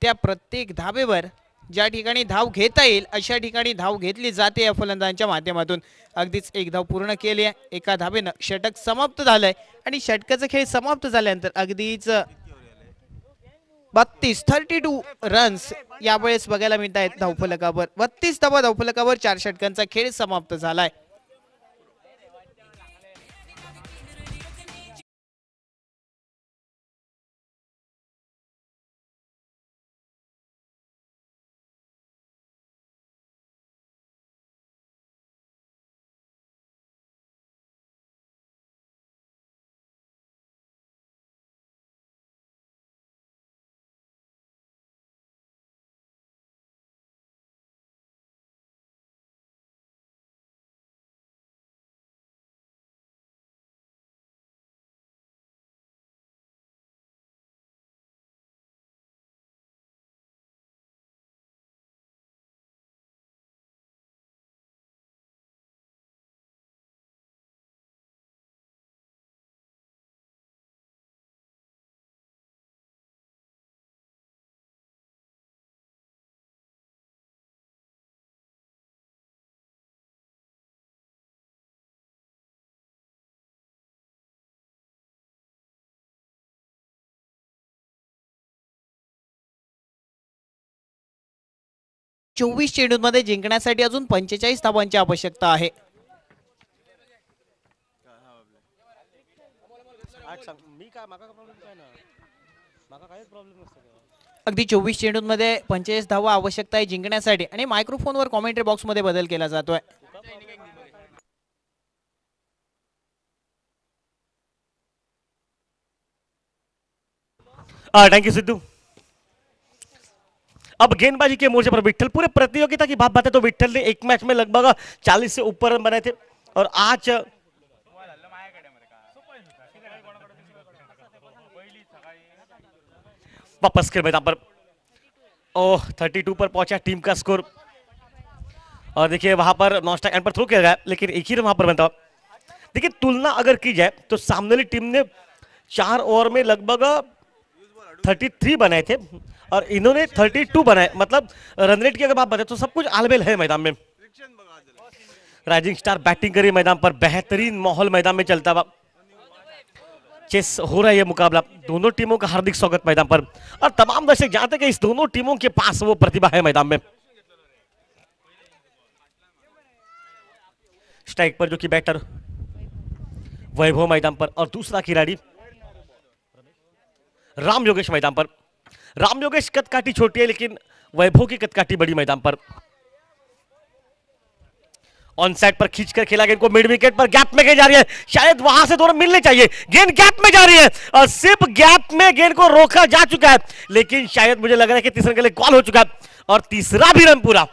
त्या प्रत्येक धावेवर ज्या ठिकाणी धाव घेता येईल अशा ठिकाणी धाव घेतली जाते या फलंदाजांच्या माध्यमातून. अगदीच एक धाव पूर्ण केली आहे, एका धावेनं षटक समाप्त झालंय आणि षटकाचा खेळ समाप्त झाल्यानंतर अगदीच 32 रन्स यावेळेस बघायला मिळत आहेत धावफलकावर. 32 धावा धावफलकावर 4 षटकांचा खेळ समाप्त झालाय. 24 चेंडूंमध्ये जिंकण्यासाठी अजून 45 धावांची आवश्यकता आहे.
मी काय माका प्रॉब्लेम काय ना माका काहीच प्रॉब्लेम नसतो.
अगदी 24 चेंडूंमध्ये 45 धावा आवश्यकता आहे जिंकण्यासाठी आणि मायक्रोफोनवर कॉमेंट्री बॉक्समध्ये बदल केला जातोय.
Thank you Sidhu. अब गेंदबाजी के मोर्चे पर विट्ठल पूरे प्रतियोगिता की बात है तो विट्ठल ने एक मैच में लगभग 40 से ऊपर रन बनाए थे और आज वापस खेल मैदान पर 32 पर पहुंचा टीम का स्कोर. और देखिए वहां पर नॉन स्ट्राइक एंड पर थ्रो किया गया लेकिन एक ही रन वहां पर बनता. देखिए तुलना अगर की जाए तो सामने वाली टीम ने 4 ओवर में लगभग 33 बनाए थे और इन्होंने 32 बनाए. मतलब रन रेट की अगर बात बताए तो सब कुछ आलबेल है मैदान में. राइजिंग स्टार बैटिंग करी मैदान पर. बेहतरीन माहौल मैदान में चलता हुआ चेस हो रहा है ये मुकाबला. दोनों टीमों का हार्दिक स्वागत मैदान पर और तमाम दर्शक जानते हैं कि इस दोनों टीमों के पास वो प्रतिभा है मैदान में. स्ट्राइक पर जो कि बैटर वैभव मैदान पर और दूसरा खिलाड़ी राम योगेश मैदान पर. राम योगेश कदकाठी छोटी है लेकिन वैभव की कदकाठी बड़ी मैदान पर. ऑन साइड पर खींचकर खेला गेंद को मिड विकेट पर गैप में गेंद जा रही है. शायद वहां से दोनों मिलने चाहिए. गेंद गैप में जा रही है और सिर्फ गैप में गेंद को रोका जा चुका है लेकिन शायद मुझे लग रहा है कि तीसरे के लिए कॉल हो चुका है और तीसरा भी रन पूरा.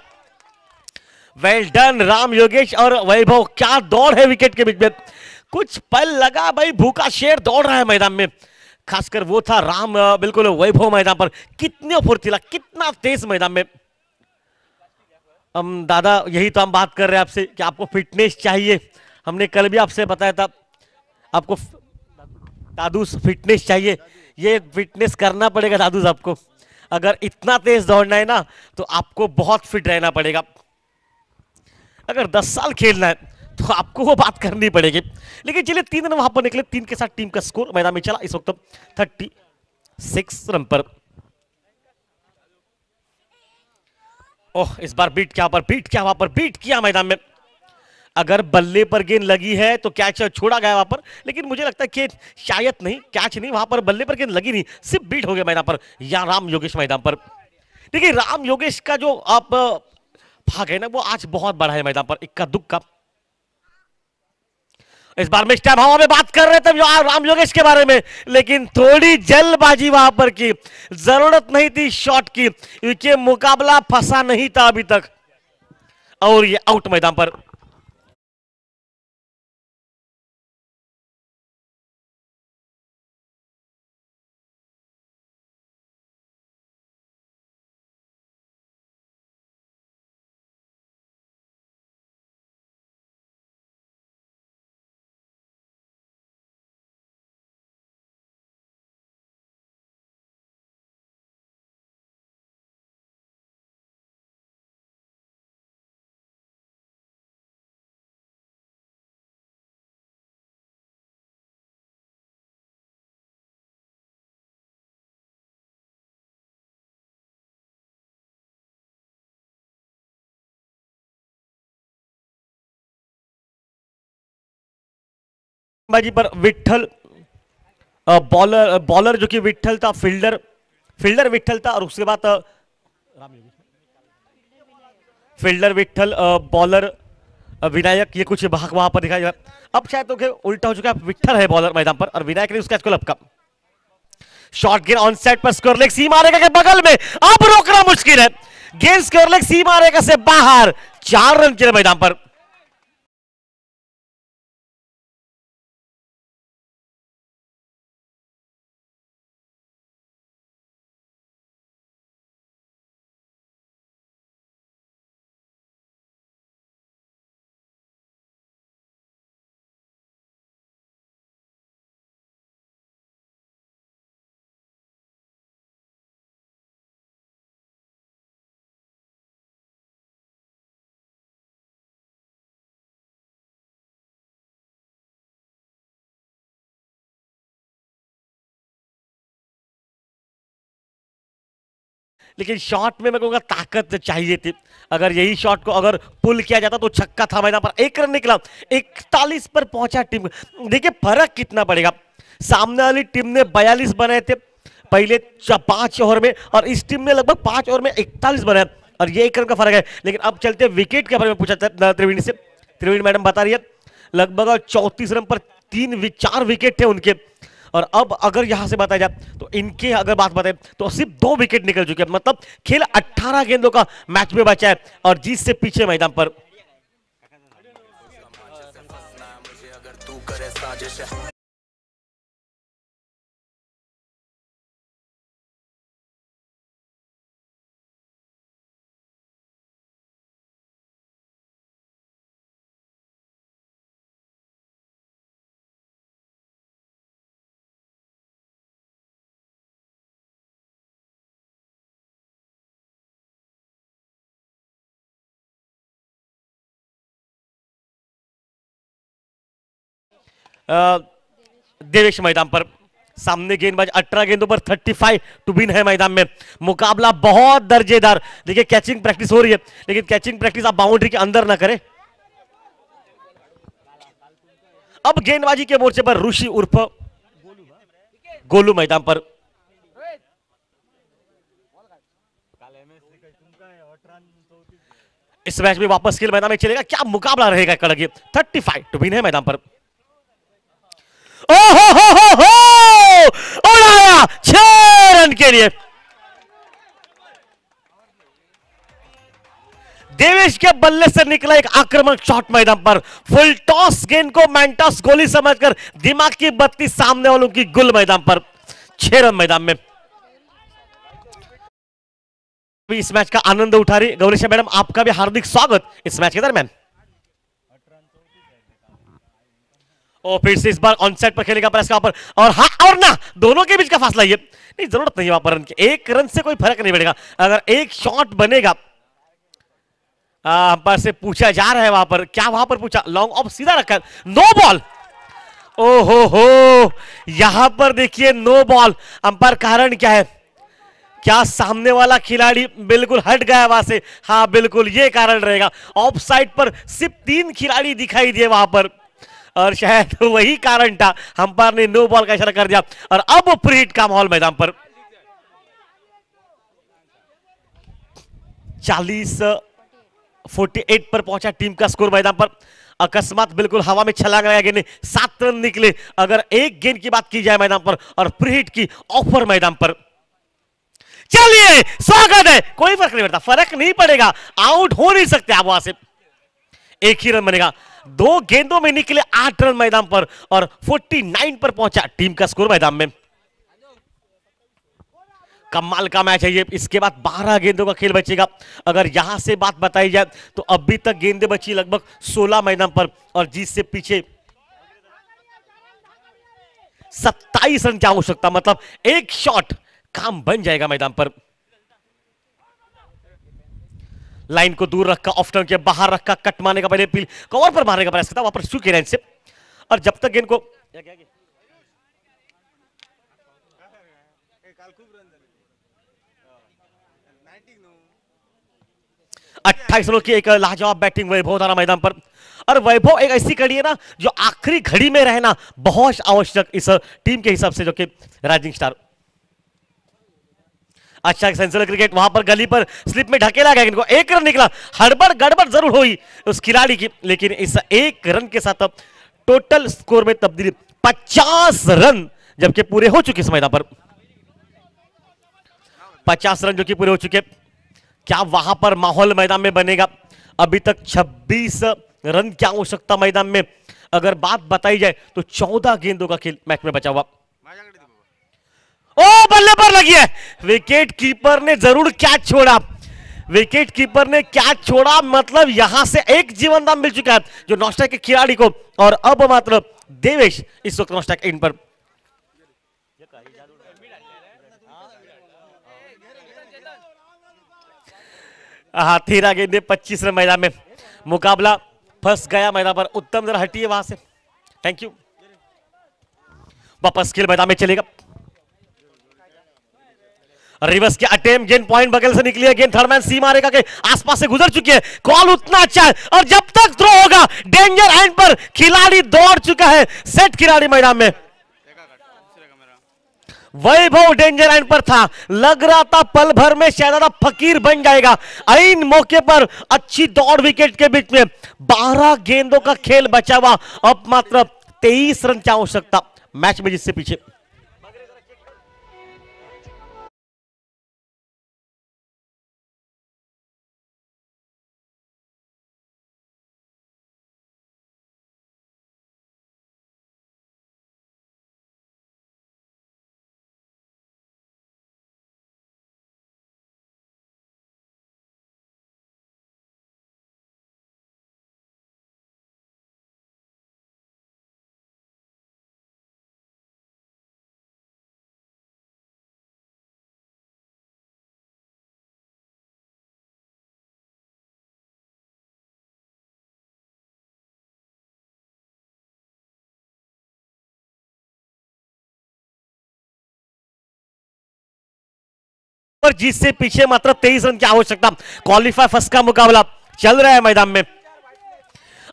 वेल डन राम योगेश और वैभव. क्या दौड़ है विकेट के बीच में. कुछ पल लगा भाई. भूखा शेर दौड़ रहा है मैदान में. खासकर वो था राम बिल्कुल वैभव मैदान पर. कितने फुर्तीला कितना तेज मैदान में. दादा यही तो हम बात कर रहे हैं आपसे कि आपको फिटनेस चाहिए. हमने कल भी आपसे बताया था आपको दादूस फिटनेस चाहिए. ये फिटनेस करना पड़ेगा दादूस आपको. अगर इतना तेज दौड़ना है ना तो आपको बहुत फिट रहना पड़ेगा. अगर 10 साल खेलना है तो आपको वो बात करनी पड़ेगी. लेकिन चलिए 3 रन वहां पर निकले. 3 के साथ टीम का स्कोर मैदान में चला इस वक्त 36 रन पर. ओह इस बार बीट किया वहां पर बीट किया मैदान में. अगर बल्ले पर गेंद लगी है तो कैच छोड़ा गया वहां पर लेकिन मुझे लगता है कि शायद नहीं कैच नहीं. वहां पर बल्ले पर गेंद लगी नहीं सिर्फ बीट हो गया मैदान पर. या राम योगेश मैदान पर. देखिए राम योगेश का जो आप भाग है ना वो आज बहुत बड़ा है मैदान पर. इक्का दुक्का. इस बार में टाइम हवा में बात कर रहे थे राम योगेश के बारे में लेकिन थोड़ी जल्दबाजी वहां पर की. जरूरत नहीं थी शॉट की क्योंकि मुकाबला फंसा नहीं था अभी तक और ये आउट मैदान पर. बाजी पर विट्ठल बॉलर जो कि विट्ठल था. फील्डर विट्ठल था और उसके बाद फील्डर विट्ठल बॉलर विनायक. ये कुछ भाग वहां पर दिखाई दे रहा. अब शायद तो उल्टा हो चुका है. विट्ठल है बॉलर मैदान पर और विनायक ने उसका कैच को लपका. शॉट गेंद ऑन साइड पर स्कोर लेग सी मारेगा के बगल में. अब रोकना मुश्किल है. गेंद स्कोर लेग सी मारेगा से बाहर. 4 रन के मैदान पर. लेकिन शॉट में मैं कहूंगा ताकत चाहिए थी। अगर यही शॉट को अगर पुल किया जाता तो छक्का था मैदान पर, 1 रन निकला, 41 पर पहुंचा टीम। देखिए फर्क कितना पड़ेगा, सामने वाली टीम ने 42 बनाए थे पहले 5 ओवर में, और इस टीम ने लगभग 5 ओवर में 41 बनाए, और ये 1 रन का फर्क है। लेकिन अब चलते विकेट के बारे में पूछा त्रिवेणी से। त्रिवेणी मैडम बता रही है लगभग 34 रन पर 4 विकेट थे उनके, और अब अगर यहां से बताया जाए तो इनके अगर बात बताए तो सिर्फ 2 विकेट निकल चुके हैं। मतलब खेल 18 गेंदों का मैच में बचा है, और जीत से पीछे मैदान पर। देवेश मैदान पर, सामने गेंदबाज 18 गेंदों पर 35 टू विन है मैदान में। मुकाबला बहुत दर्जेदार। देखिए कैचिंग प्रैक्टिस हो रही है, लेकिन कैचिंग प्रैक्टिस आप बाउंड्री के अंदर ना करें। अब गेंदबाजी के मोर्चे पर ऋषि उर्फ गोलू मैदान पर। इस मैच में वापस खेल मैदान में चलेगा, क्या मुकाबला रहेगा कड़क। 35 टू विन है मैदान पर। हो उड़ाया 6 रन के लिए। देवेश के बल्ले से निकला एक आक्रामक शॉट मैदान पर। फुल टॉस गेंद को मैंटस गोली समझकर दिमाग की बत्ती सामने वालों की गुल मैदान पर। 6 रन मैदान में। इस मैच का आनंद उठा रही गौरीशा मैडम, आपका भी हार्दिक स्वागत इस मैच के दरमियान। और फिर से इस बार ऑनसाइड पर खेलेगा प्रेस का पर, और हाँ और ना, दोनों के बीच का फासला ये नहीं, जरूरत नहीं है वहां पर रन की। 1 रन से कोई फर्क नहीं पड़ेगा। अगर एक शॉट बनेगा, अंपायर से पूछा जा रहा है वहां पर, क्या वहां पर पूछा, लॉन्ग ऑफ सीधा रखा, नो बॉल। ओहो हो, यहां पर देखिए नो बॉल। अंपायर कारण क्या है, क्या सामने वाला खिलाड़ी बिल्कुल हट गया वहां से? हाँ बिल्कुल ये कारण रहेगा। ऑफ साइड पर सिर्फ 3 खिलाड़ी दिखाई दिए वहां पर, और शायद वही कारण था, अंपायर ने नो बॉल का इशारा कर दिया। और अब फ्री हिट का माहौल मैदान पर। 40-48 पर पहुंचा टीम का स्कोर मैदान पर। अकस्मात बिल्कुल हवा में छलांग लगाया गेंद, 7 रन निकले अगर एक गेंद की बात की जाए मैदान पर, और फ्री हिट की ऑफर मैदान पर। चलिए स्वागत है, कोई फर्क नहीं पड़ता, फर्क नहीं पड़ेगा, आउट हो नहीं सकते आप वहां से। 1 ही रन बनेगा। 2 गेंदों में निकले 8 रन मैदान पर, और 49 पर पहुंचा टीम का स्कोर मैदान में। कमाल का मैच है ये। इसके बाद 12 गेंदों का खेल बचेगा। अगर यहां से बात बताई जाए तो अभी तक गेंदें बची लगभग 16 मैदान पर, और जीत से पीछे 27 रन की आवश्यकता। मतलब एक शॉट काम बन जाएगा मैदान पर। लाइन को दूर रखा, ऑफ टर्न के बाहर रखा, कट मारने का पहले पील कवर पर मारने का प्रयास करता, वापस सूखे लाइन से, और जब तक गेंद को 28 रनों की एक लाजवाब बैटिंग वैभव धारा मैदान पर। और वैभव एक ऐसी कड़ी है ना जो आखिरी घड़ी में रहना बहुत आवश्यक इस टीम के हिसाब से, जो कि राइजिंग स्टार। अच्छा सेंसर क्रिकेट, वहां पर गली पर स्लिप में ढकेला गया, इनको 1 रन निकला। हड़बड़ गड़बड़ जरूर हुई उस खिलाड़ी की, लेकिन इस 1 रन के साथ टोटल स्कोर में तब्दीली 50 रन जबकि पूरे हो चुके इस मैदान पर। 50 रन जो कि पूरे हो चुके। क्या वहां पर माहौल मैदान में बनेगा? अभी तक 26 रन की आवश्यकता मैदान में। अगर बात बताई जाए तो 14 गेंदों का खेल मैच में बचा हुआ। ओ बल्ले पर लगी है, विकेट कीपर ने जरूर कैच छोड़ा। विकेट कीपर ने कैच छोड़ा, मतलब यहां से एक जीवन दान मिल चुका है जो नॉस्टैक के खिलाड़ी को, और अब मात्र देवेश इस वक्त नॉस्टैक इन पर। हाँ 13 गेंदे 25 रन मैदान में। मुकाबला फंस गया मैदान पर। उत्तम जरा हटिए वहां से, थैंक यू। वापस खेल मैदान में चलेगा। रिवर्स के अटेम्प्ट, गेंद पॉइंट बगल से निकली है, गेंद थर्ड मैन सीमा रेखा के आसपास से गुजर चुकी है, कॉल उतना अच्छा है और जब तक थ्रो होगा डेंजर एंड पर खिलाड़ी दौड़ चुका है, सेट खिलाड़ी मैदान में। वैभव डेंजर एंड पर था, लग रहा था पल भर में शायद फकीर बन जाएगा। आइन मौके पर अच्छी दौड़ विकेट के बीच में 12 गेंदों का खेल बचा हुआ, अब मात्र 23 रन की आवश्यकता मैच में जिससे पीछे। पर जिससे पीछे मात्र 23 रन की आवश्यकता। क्वालिफाई फर्स्ट का मुकाबला चल रहा है मैदान में।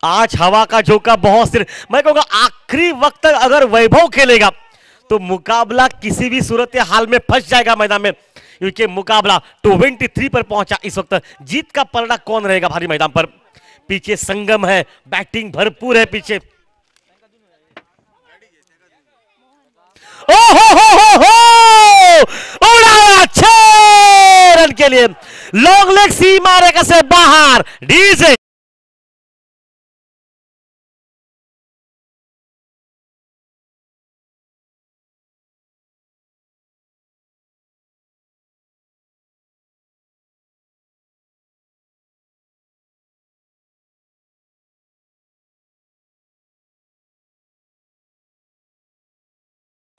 आज हवा का झोंका बहुत सिर, मैं कहूंगा आखिरी वक्त तक अगर वैभव खेलेगा तो मुकाबला किसी भी सूरत हाल में फंस जाएगा मैदान में, क्योंकि मुकाबला 23 पर पहुंचा। इस वक्त जीत का पलड़ा कौन रहेगा भारी मैदान पर। पीछे संगम है, बैटिंग भरपूर है पीछे। उड़ाया 6 रन के लिए, लॉन्ग लेग सीमा रेखा से बाहर, डीजे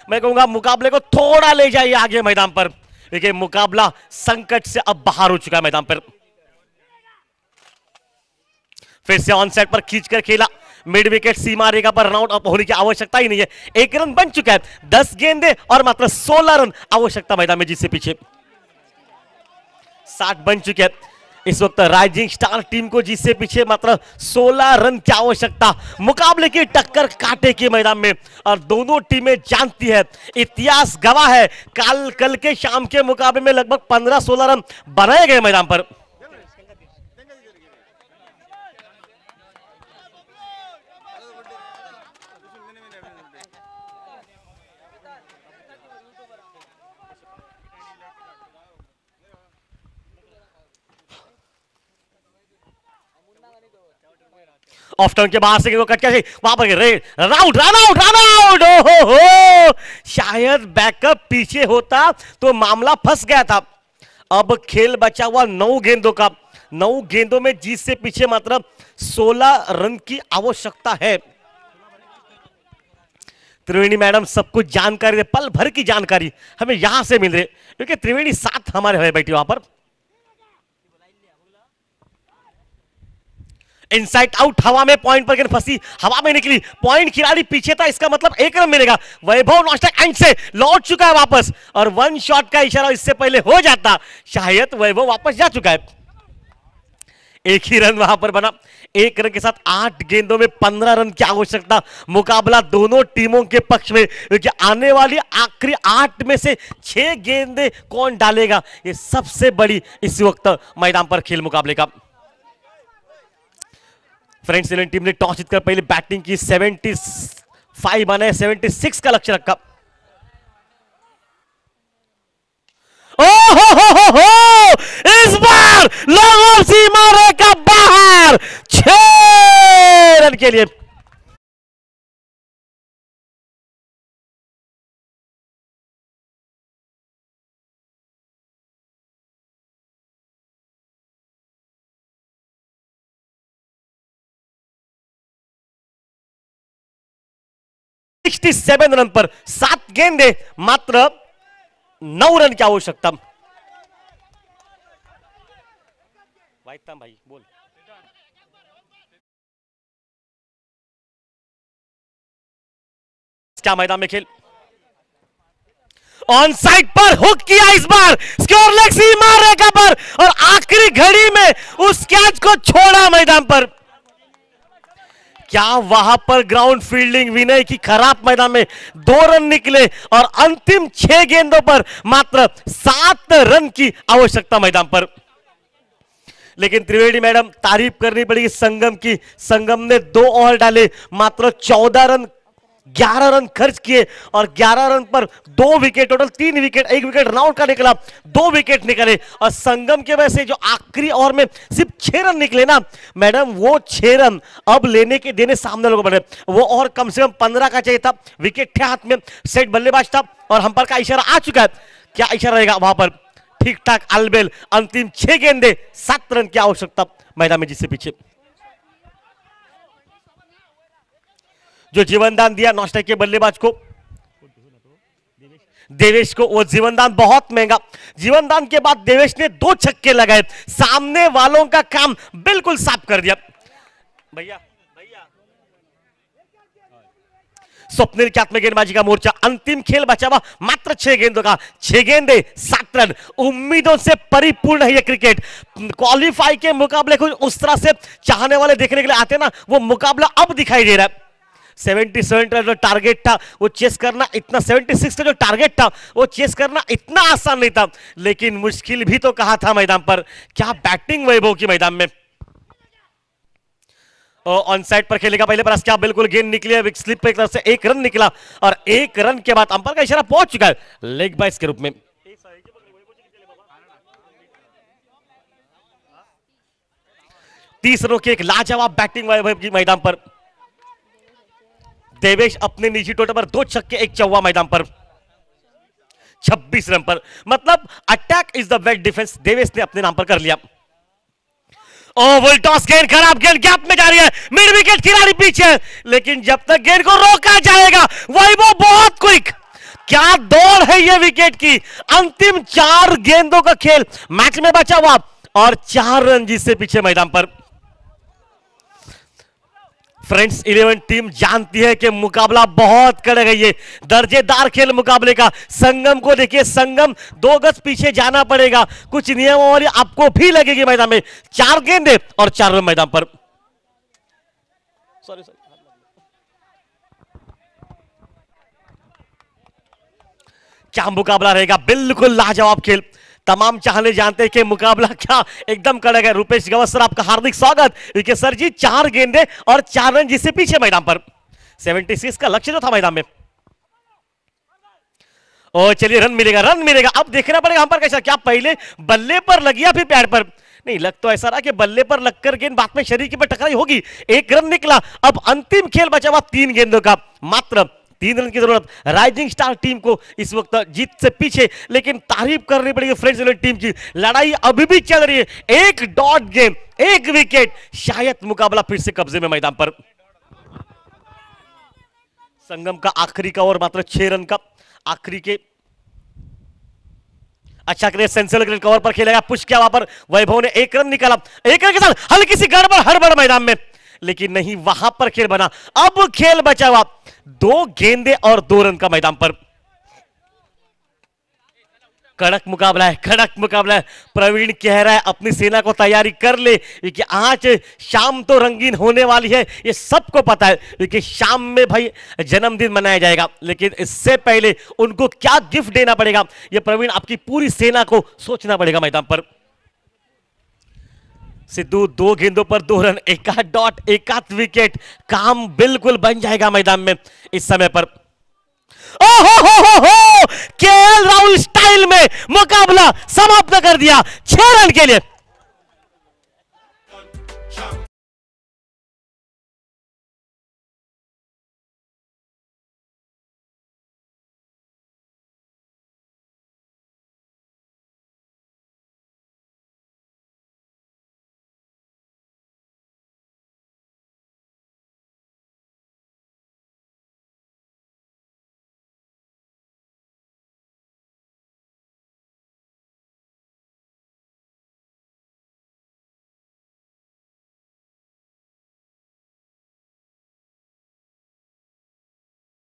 मैं कहूंगा मुकाबले को थोड़ा ले जाइए आगे मैदान पर, देखिए मुकाबला संकट से अब बाहर हो चुका है मैदान पर। फिर से ऑन साइड पर खींचकर खेला, मिड विकेट सीमा रेखा पर रन आउट होने की आवश्यकता ही नहीं है। 1 रन बन चुका है, 10 गेंदे और मात्र 16 रन आवश्यकता मैदान में, जिससे पीछे 60 बन चुके हैं इस वक्त राइजिंग स्टार टीम को, जिससे पीछे मात्र 16 रन की आवश्यकता। मुकाबले की टक्कर काटे के मैदान में और दोनों टीमें जानती है, इतिहास गवाह है, कल के शाम के मुकाबले में लगभग 15-16 रन बनाए गए मैदान पर। ऑफ टर्न के बाहर से कट क्या वहां पर run out, run out, run out. हो शायद बैकअप पीछे होता तो मामला फंस गया था। अब खेल बचा हुआ 9 गेंदों का, 9 गेंदों में जीत से पीछे मात्र 16 रन की आवश्यकता है। त्रिवेणी मैडम सब कुछ जानकारी, पल भर की जानकारी हमें यहां से मिल रही, क्योंकि त्रिवेणी साथ हमारे है बैठी वहां पर। इनसाइड आउट, हवा में पॉइंट पर गेंद फंसी, हवा में निकली, पॉइंट खिलाड़ी पीछे था, इसका मतलब 1 रन मिलेगा। वैभव नॉस्टैक एंड से लौट चुका है वापस, और 1 शॉट का इशारा इससे पहले हो जाता, शायद वैभव वापस जा चुका है। 1 ही रन वहां पर बना। 1 रन के साथ 8 गेंदों में 15 रन की आवश्यकता। मुकाबला दोनों टीमों के पक्ष में, क्योंकि आने वाली आखिरी 8 में से 6 गेंदें कौन डालेगा, ये सबसे बड़ी इस वक्त मैदान पर खेल मुकाबले का। फ्रेंड्स इंडियन टीम ने टॉस जीतकर पहले बैटिंग की, 75 बने, 76 का लक्ष्य रखा। हो इस बार लॉन्ग सीमा रेखा बाहर, 6 रन के लिए। सेवन रन पर 7 गेंदे, मात्र 9 रन की आवश्यकता। भाई बोल। क्या मैदान में खेल, ऑन साइड पर हुक किया इस बार, स्कोर लेग सीमा रेखा पर और आखिरी घड़ी में उस कैच को छोड़ा मैदान पर। क्या वहां पर ग्राउंड फील्डिंग विनय की, खराब मैदान में 2 रन निकले और अंतिम 6 गेंदों पर मात्र 7 रन की आवश्यकता मैदान पर। लेकिन त्रिवेदी मैडम तारीफ करनी पड़ेगी संगम की, संगम ने 2 ओवर डाले, मात्र 14 रन 11 रन खर्च किए और 11 रन पर 2 wicket, total 3 wicket, 1 wicket round का निकला, 2 विकेट निकले और संगम के वजह से जो आखिरी ओवर में सिर्फ 6 रन निकले ना मैडम, वो 6 रन अब लेने के देने सामने लोगों बने। वो और कम से कम 15 का चाहिए था, विकेट थे हाथ में, सेट बल्लेबाज था और अंपायर का इशारा आ चुका है। क्या इशारा रहेगा वहां पर? ठीक ठाक अलबेल, अंतिम 6 गेंदे 7 रन की आवश्यकता मैदान में, जिससे पीछे जो जीवनदान दिया नॉस्टैक के बल्लेबाज को, देवेश को, वो जीवनदान बहुत महंगा। जीवनदान के बाद देवेश ने 2 छक्के लगाए, सामने वालों का काम बिल्कुल साफ कर दिया। भैया स्वप्निल के हाथ में गेंदबाजी का मोर्चा, अंतिम खेल बचा हुआ मात्र 6 गेंदों का, 6 गेंदे 7 रन। उम्मीदों से परिपूर्ण है यह क्रिकेट। क्वालिफाई के मुकाबले को उस तरह से चाहने वाले देखने के लिए आते ना, वो मुकाबला अब दिखाई दे रहा है। 77 का जो टारगेट था वो चेस करना इतना, 76 का जो टारगेट था वो चेस करना इतना आसान नहीं था, लेकिन मुश्किल भी तो कहा था मैदान पर। क्या बैटिंग वैभव की मैदान में। ऑन साइड पर खेलेगा पहले प्रयास, क्या बिल्कुल गेंद निकली है, स्लिप पे एक तरफ से 1 रन निकला और 1 रन के बाद अंपायर का इशारा पहुंच चुका है लेग बाइस के रूप में। 30 रनों की एक लाजवाब बैटिंग वैभव की मैदान पर। देवेश अपने निजी टोटल पर 2 छक्के 1 चौवा मैदान पर, 26 रन पर, मतलब attack is the best defence Devesh ने अपने नाम पर कर लिया। वुलटॉस गेंद, खराब गेंद, गैप में जा रही है, मिड विकेट खिलाड़ी पीछे, लेकिन जब तक गेंद को रोका जाएगा वैभव बहुत क्विक। क्या दौड़ है ये विकेट की। अंतिम 4 गेंदों का खेल मैच में बचा हुआ और 4 रन जिससे पीछे मैदान पर। फ्रेंड्स 11 टीम जानती है कि मुकाबला बहुत कड़क है, ये दर्जेदार खेल मुकाबले का। संगम को देखिए, संगम 2 गज पीछे जाना पड़ेगा, कुछ नियमावली आपको भी लगेगी मैदान में। 4 गेंदे और 4 रन मैदान पर। सॉरी क्या मुकाबला रहेगा, बिल्कुल लाजवाब खेल। तमाम चाहने जानते हैं कि मुकाबला क्या एकदम कड़क है। रुपेश गवस्कर आपका हार्दिक स्वागत। क्योंकि सर जी 4 गेंदे और 4 रन जिससे पीछे मैदान पर। 76 का लक्ष्य जो था मैदान में। और चलिए रन मिलेगा, रन मिलेगा। अब देखना पड़ेगा हम पर कैसा, क्या पहले बल्ले पर लगी या फिर पैड पर। नहीं, लग तो ऐसा रहा कि बल्ले पर लगकर गेंद बाद में शरीर के पर टकराई होगी। 1 रन निकला। अब अंतिम खेल बचा हुआ 3 गेंदों का, मात्र 3 रन की जरूरत राइजिंग स्टार टीम को इस वक्त जीत से पीछे। लेकिन तारीफ करनी पड़ेगी फ्रेंड्स 11 टीम की, लड़ाई अभी भी चल रही है। 1 डॉट गेम, 1 विकेट, शायद मुकाबला फिर से कब्जे में मैदान पर। संगम का आखिरी का ओवर मात्र 6 रन का, आखिरी के अच्छा क्रिकेट सेंसर कवर पर खेलेगा। पुश किया वहां पर वैभव ने 1 रन निकाला। 1 रन के साथ हल्की सी गड़बड़ हड़बड़ मैदान में, लेकिन नहीं, वहां पर खेल बना। अब खेल बचा हुआ 2 गेंदे और 2 रन का मैदान पर। कड़क मुकाबला है, कड़क मुकाबला है। प्रवीण कह रहा है अपनी सेना को तैयारी कर ले, क्योंकि आज शाम तो रंगीन होने वाली है, ये सबको पता है। क्योंकि शाम में भाई जन्मदिन मनाया जाएगा, लेकिन इससे पहले उनको क्या गिफ्ट देना पड़ेगा, ये प्रवीण आपकी पूरी सेना को सोचना पड़ेगा मैदान पर। सिद्धू 2 गेंदों पर 2 रन, 1 डॉट, 1 विकेट, काम बिल्कुल बन जाएगा मैदान में इस समय पर। केएल राहुल स्टाइल में मुकाबला समाप्त कर दिया 6 रन के लिए।